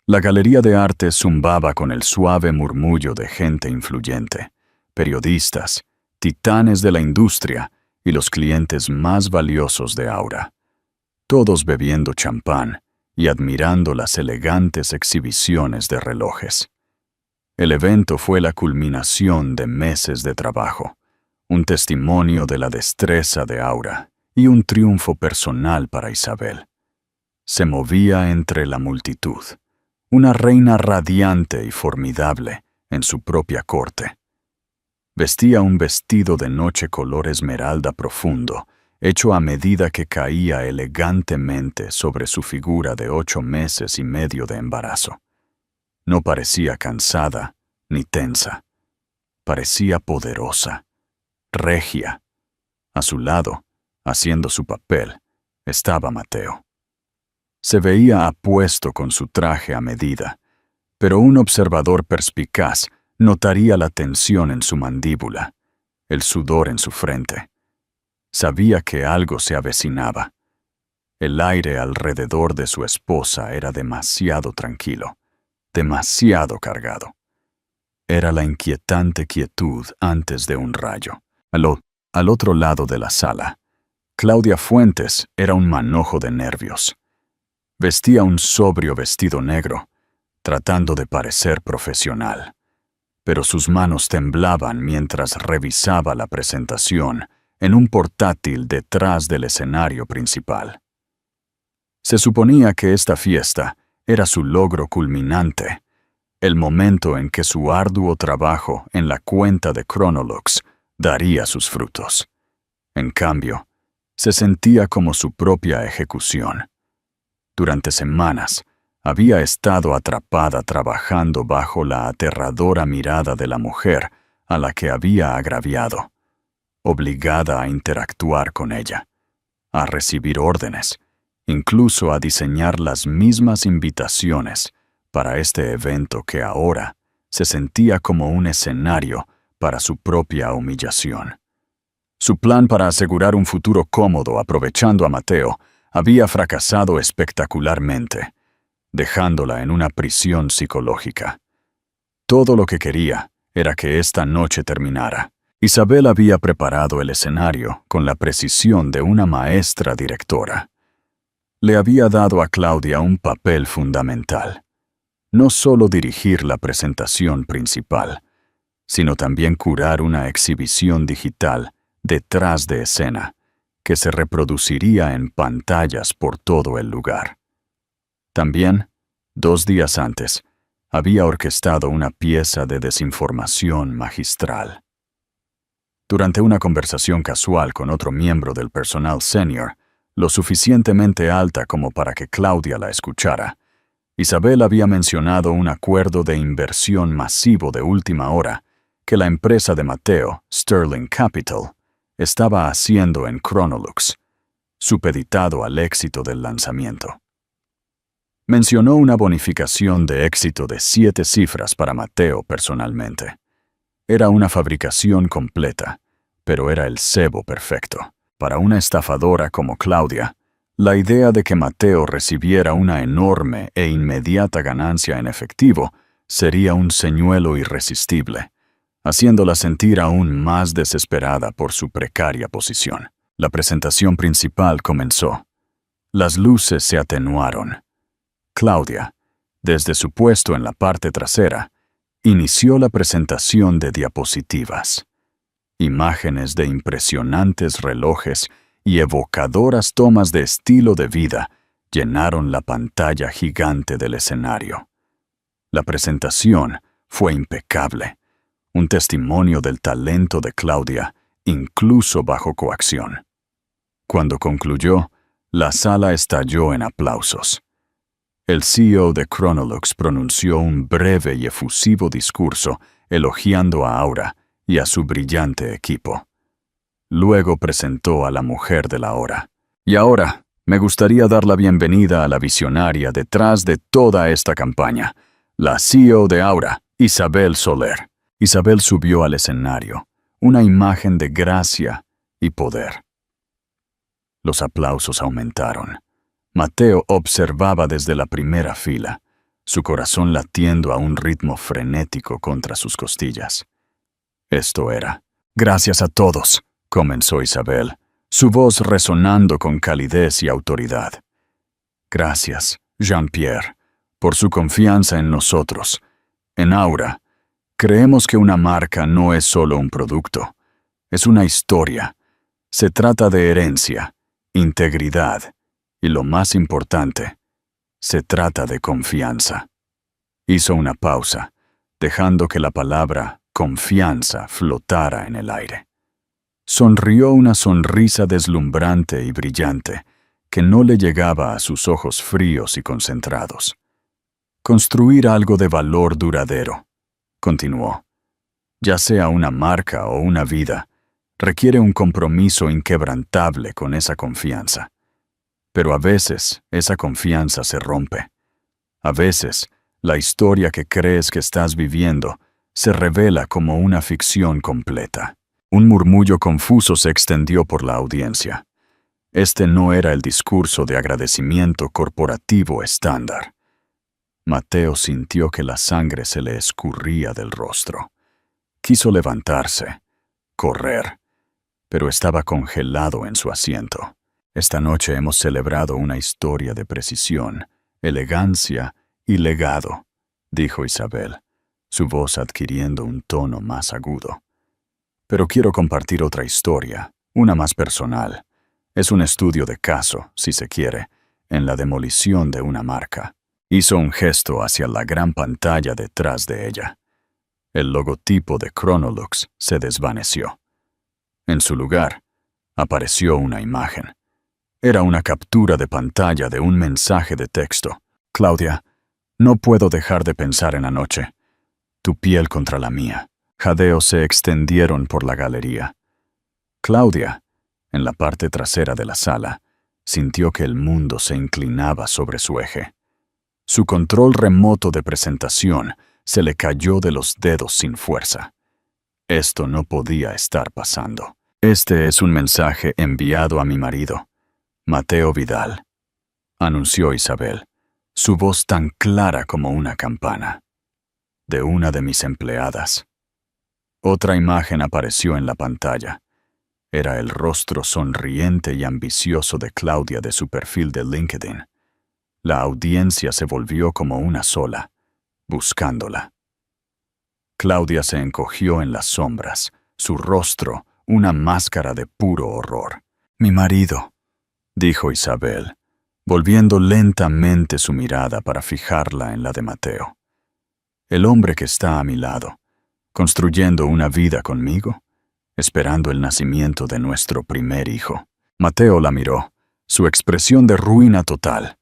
La galería de arte zumbaba con el suave murmullo de gente influyente, periodistas, titanes de la industria y los clientes más valiosos de Aura, todos bebiendo champán y admirando las elegantes exhibiciones de relojes. El evento fue la culminación de meses de trabajo, un testimonio de la destreza de Aura y un triunfo personal para Isabel. Se movía entre la multitud, una reina radiante y formidable en su propia corte. Vestía un vestido de noche color esmeralda profundo, hecho a medida que caía elegantemente sobre su figura de 8 meses y medio de embarazo. No parecía cansada ni tensa. Parecía poderosa, regia. A su lado, haciendo su papel, estaba Mateo. Se veía apuesto con su traje a medida, pero un observador perspicaz notaría la tensión en su mandíbula, el sudor en su frente. Sabía que algo se avecinaba. El aire alrededor de su esposa era demasiado tranquilo, demasiado cargado. Era la inquietante quietud antes de un rayo. Al otro lado de la sala, Claudia Fuentes era un manojo de nervios. Vestía un sobrio vestido negro, tratando de parecer profesional, pero sus manos temblaban mientras revisaba la presentación en un portátil detrás del escenario principal. Se suponía que esta fiesta era su logro culminante, el momento en que su arduo trabajo en la cuenta de Chronolux daría sus frutos. En cambio, se sentía como su propia ejecución. Durante semanas, había estado atrapada trabajando bajo la aterradora mirada de la mujer a la que había agraviado, obligada a interactuar con ella, a recibir órdenes, incluso a diseñar las mismas invitaciones para este evento que ahora se sentía como un escenario para su propia humillación. Su plan para asegurar un futuro cómodo aprovechando a Mateo había fracasado espectacularmente, dejándola en una prisión psicológica. Todo lo que quería era que esta noche terminara. Isabel había preparado el escenario con la precisión de una maestra directora. Le había dado a Claudia un papel fundamental. No solo dirigir la presentación principal, sino también curar una exhibición digital detrás de escena, que se reproduciría en pantallas por todo el lugar. También, 2 días antes, había orquestado una pieza de desinformación magistral. Durante una conversación casual con otro miembro del personal senior, lo suficientemente alta como para que Claudia la escuchara, Isabel había mencionado un acuerdo de inversión masivo de última hora que la empresa de Mateo, Sterling Capital, estaba haciendo en Chronolux, supeditado al éxito del lanzamiento. Mencionó una bonificación de éxito de 7 cifras para Mateo personalmente. Era una fabricación completa, pero era el cebo perfecto. Para una estafadora como Claudia, la idea de que Mateo recibiera una enorme e inmediata ganancia en efectivo sería un señuelo irresistible, haciéndola sentir aún más desesperada por su precaria posición. La presentación principal comenzó. Las luces se atenuaron. Claudia, desde su puesto en la parte trasera, inició la presentación de diapositivas. Imágenes de impresionantes relojes y evocadoras tomas de estilo de vida llenaron la pantalla gigante del escenario. La presentación fue impecable, un testimonio del talento de Claudia, incluso bajo coacción. Cuando concluyó, la sala estalló en aplausos. El CEO de Chronolux pronunció un breve y efusivo discurso elogiando a Aura y a su brillante equipo. Luego presentó a la mujer de la hora. Y ahora, me gustaría dar la bienvenida a la visionaria detrás de toda esta campaña, la CEO de Aura, Isabel Soler. Isabel subió al escenario, una imagen de gracia y poder. Los aplausos aumentaron. Mateo observaba desde la primera fila, su corazón latiendo a un ritmo frenético contra sus costillas. Esto era. «Gracias a todos», comenzó Isabel, su voz resonando con calidez y autoridad. «Gracias, Jean-Pierre, por su confianza en nosotros. En Aura, creemos que una marca no es solo un producto, es una historia. Se trata de herencia, integridad y, lo más importante, se trata de confianza». Hizo una pausa, dejando que la palabra confianza flotara en el aire. Sonrió una sonrisa deslumbrante y brillante que no le llegaba a sus ojos fríos y concentrados. «Construir algo de valor duradero», continuó, «ya sea una marca o una vida, requiere un compromiso inquebrantable con esa confianza. Pero a veces esa confianza se rompe. A veces la historia que crees que estás viviendo se revela como una ficción completa». Un murmullo confuso se extendió por la audiencia. Este no era el discurso de agradecimiento corporativo estándar. Mateo sintió que la sangre se le escurría del rostro. Quiso levantarse, correr, pero estaba congelado en su asiento. «Esta noche hemos celebrado una historia de precisión, elegancia y legado», dijo Isabel, su voz adquiriendo un tono más agudo. «Pero quiero compartir otra historia, una más personal. Es un estudio de caso, si se quiere, en la demolición de una marca». Hizo un gesto hacia la gran pantalla detrás de ella. El logotipo de Chronolux se desvaneció. En su lugar, apareció una imagen. Era una captura de pantalla de un mensaje de texto. «Claudia, no puedo dejar de pensar en anoche. Tu piel contra la mía». Jadeos se extendieron por la galería. Claudia, en la parte trasera de la sala, sintió que el mundo se inclinaba sobre su eje. Su control remoto de presentación se le cayó de los dedos sin fuerza. Esto no podía estar pasando. «Este es un mensaje enviado a mi marido, Mateo Vidal», anunció Isabel, su voz tan clara como una campana. «De una de mis empleadas». Otra imagen apareció en la pantalla. Era el rostro sonriente y ambicioso de Claudia de su perfil de LinkedIn. La audiencia se volvió como una sola, buscándola. Claudia se encogió en las sombras, su rostro una máscara de puro horror. «Mi marido», dijo Isabel, volviendo lentamente su mirada para fijarla en la de Mateo. «El hombre que está a mi lado, construyendo una vida conmigo, esperando el nacimiento de nuestro primer hijo». Mateo la miró, su expresión de ruina total.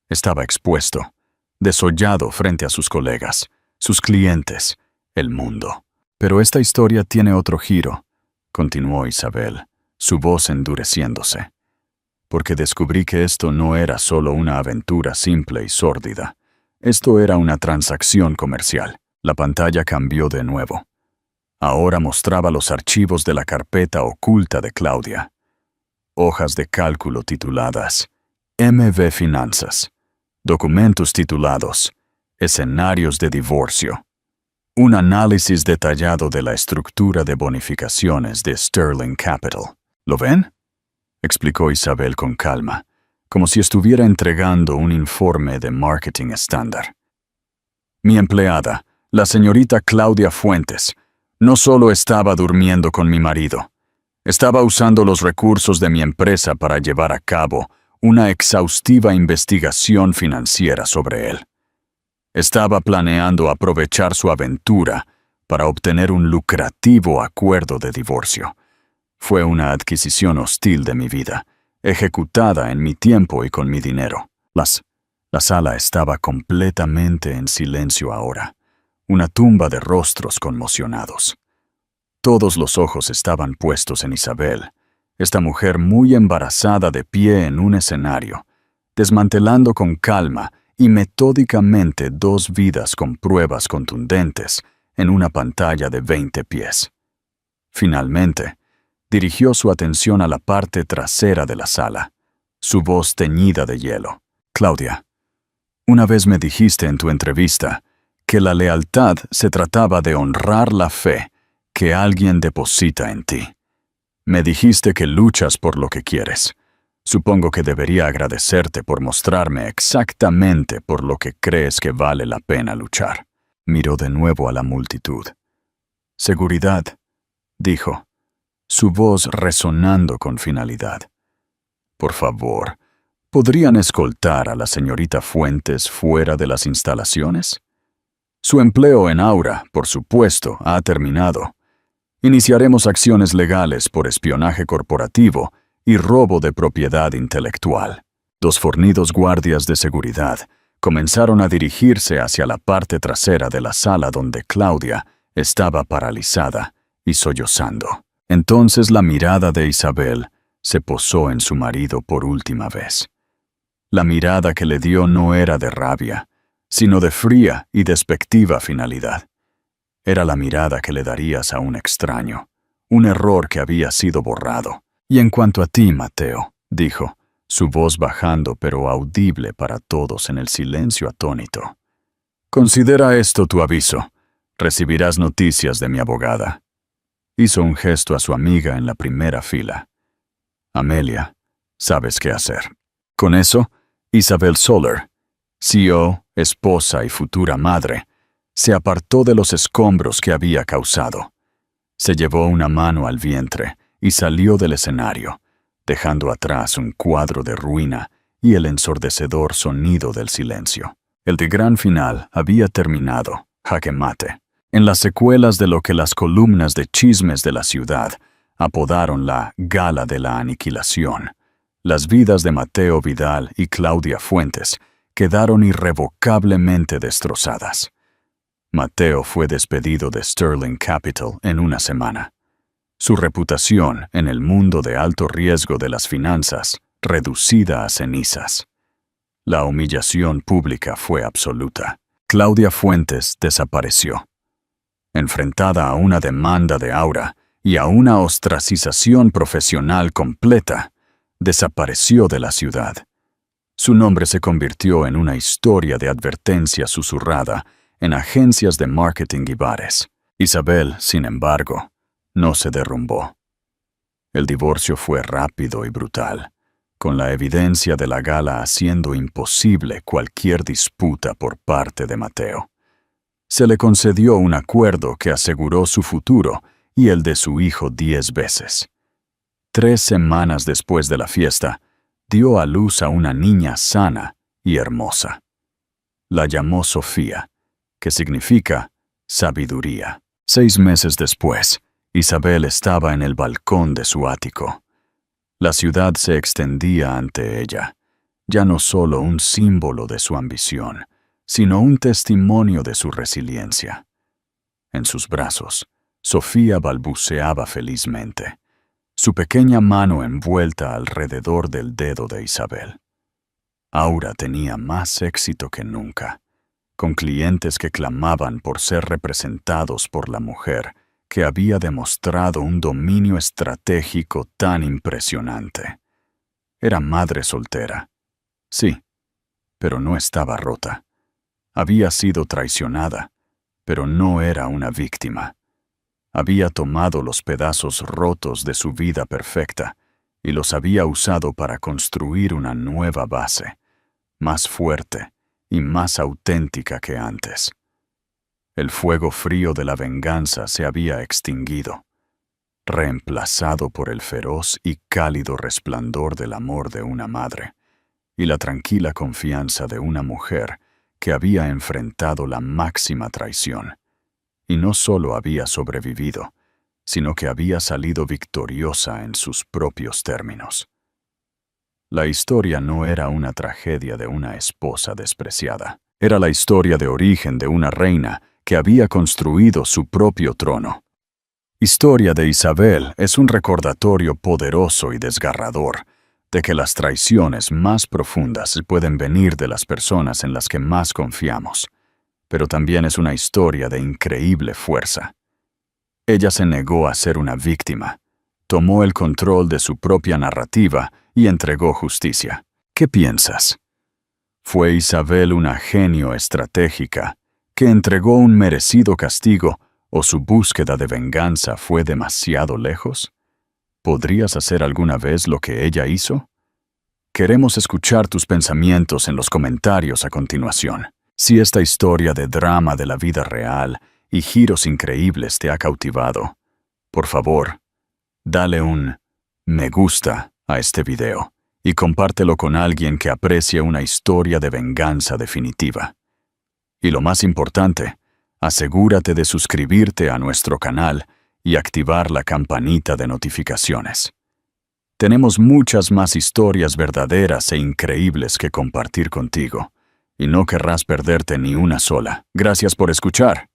Estaba expuesto, desollado frente a sus colegas, sus clientes, el mundo. «Pero esta historia tiene otro giro», continuó Isabel, su voz endureciéndose. «Porque descubrí que esto no era solo una aventura simple y sórdida. Esto era una transacción comercial». La pantalla cambió de nuevo. Ahora mostraba los archivos de la carpeta oculta de Claudia. Hojas de cálculo tituladas MV Finanzas. Documentos titulados Escenarios de divorcio. Un análisis detallado de la estructura de bonificaciones de Sterling Capital. «¿Lo ven?», explicó Isabel con calma, como si estuviera entregando un informe de marketing estándar. «Mi empleada, la señorita Claudia Fuentes, no solo estaba durmiendo con mi marido, estaba usando los recursos de mi empresa para llevar a cabo una exhaustiva investigación financiera sobre él. Estaba planeando aprovechar su aventura para obtener un lucrativo acuerdo de divorcio. Fue una adquisición hostil de mi vida, ejecutada en mi tiempo y con mi dinero». La sala estaba completamente en silencio ahora. Una tumba de rostros conmocionados. Todos los ojos estaban puestos en Isabel, esta mujer muy embarazada de pie en un escenario, desmantelando con calma y metódicamente 2 vidas con pruebas contundentes en una pantalla de 20 pies. Finalmente, dirigió su atención a la parte trasera de la sala, su voz teñida de hielo. Claudia, una vez me dijiste en tu entrevista que la lealtad se trataba de honrar la fe que alguien deposita en ti. Me dijiste que luchas por lo que quieres. Supongo que debería agradecerte por mostrarme exactamente por lo que crees que vale la pena luchar. Miró de nuevo a la multitud. Seguridad, dijo, su voz resonando con finalidad. Por favor, ¿podrían escoltar a la señorita Fuentes fuera de las instalaciones? Su empleo en Aura, por supuesto, ha terminado. Iniciaremos acciones legales por espionaje corporativo y robo de propiedad intelectual. Dos fornidos guardias de seguridad comenzaron a dirigirse hacia la parte trasera de la sala donde Claudia estaba paralizada y sollozando. Entonces la mirada de Isabel se posó en su marido por última vez. La mirada que le dio no era de rabia, sino de fría y despectiva finalidad. Era la mirada que le darías a un extraño, un error que había sido borrado. Y en cuanto a ti, Mateo, dijo, su voz bajando pero audible para todos en el silencio atónito. Considera esto tu aviso. Recibirás noticias de mi abogada. Hizo un gesto a su amiga en la primera fila. Amelia, sabes qué hacer. Con eso, Isabel Soler, CEO, esposa y futura madre, se apartó de los escombros que había causado. Se llevó una mano al vientre y salió del escenario, dejando atrás un cuadro de ruina y el ensordecedor sonido del silencio. El de gran final había terminado, jaque mate, en las secuelas de lo que las columnas de chismes de la ciudad apodaron la Gala de la Aniquilación. Las vidas de Mateo Vidal y Claudia Fuentes quedaron irrevocablemente destrozadas. Mateo fue despedido de Sterling Capital en una semana. Su reputación en el mundo de alto riesgo de las finanzas reducida a cenizas. La humillación pública fue absoluta. Claudia Fuentes desapareció. Enfrentada a una demanda de Aura y a una ostracización profesional completa, desapareció de la ciudad. Su nombre se convirtió en una historia de advertencia susurrada en agencias de marketing y bares. Isabel, sin embargo, no se derrumbó. El divorcio fue rápido y brutal, con la evidencia de la gala haciendo imposible cualquier disputa por parte de Mateo. Se le concedió un acuerdo que aseguró su futuro y el de su hijo 10 veces. 3 semanas después de la fiesta, dio a luz a una niña sana y hermosa. La llamó Sofía, que significa sabiduría. 6 meses después, Isabel estaba en el balcón de su ático. La ciudad se extendía ante ella, ya no solo un símbolo de su ambición, sino un testimonio de su resiliencia. En sus brazos, Sofía balbuceaba felizmente, su pequeña mano envuelta alrededor del dedo de Isabel. Aura tenía más éxito que nunca, con clientes que clamaban por ser representados por la mujer que había demostrado un dominio estratégico tan impresionante. Era madre soltera. Sí, pero no estaba rota. Había sido traicionada, pero no era una víctima. Había tomado los pedazos rotos de su vida perfecta y los había usado para construir una nueva base, más fuerte y más auténtica que antes. El fuego frío de la venganza se había extinguido, reemplazado por el feroz y cálido resplandor del amor de una madre y la tranquila confianza de una mujer que había enfrentado la máxima traición, y no solo había sobrevivido, sino que había salido victoriosa en sus propios términos. La historia no era una tragedia de una esposa despreciada, era la historia de origen de una reina que había construido su propio trono. Historia de Isabel es un recordatorio poderoso y desgarrador de que las traiciones más profundas pueden venir de las personas en las que más confiamos, pero también es una historia de increíble fuerza. Ella se negó a ser una víctima, tomó el control de su propia narrativa y entregó justicia. ¿Qué piensas? ¿Fue Isabel una genio estratégica que entregó un merecido castigo o su búsqueda de venganza fue demasiado lejos? ¿Podrías hacer alguna vez lo que ella hizo? Queremos escuchar tus pensamientos en los comentarios a continuación. Si esta historia de drama de la vida real y giros increíbles te ha cautivado, por favor, dale un me gusta a este video y compártelo con alguien que aprecie una historia de venganza definitiva. Y lo más importante, asegúrate de suscribirte a nuestro canal y activar la campanita de notificaciones. Tenemos muchas más historias verdaderas e increíbles que compartir contigo, y no querrás perderte ni una sola. Gracias por escuchar.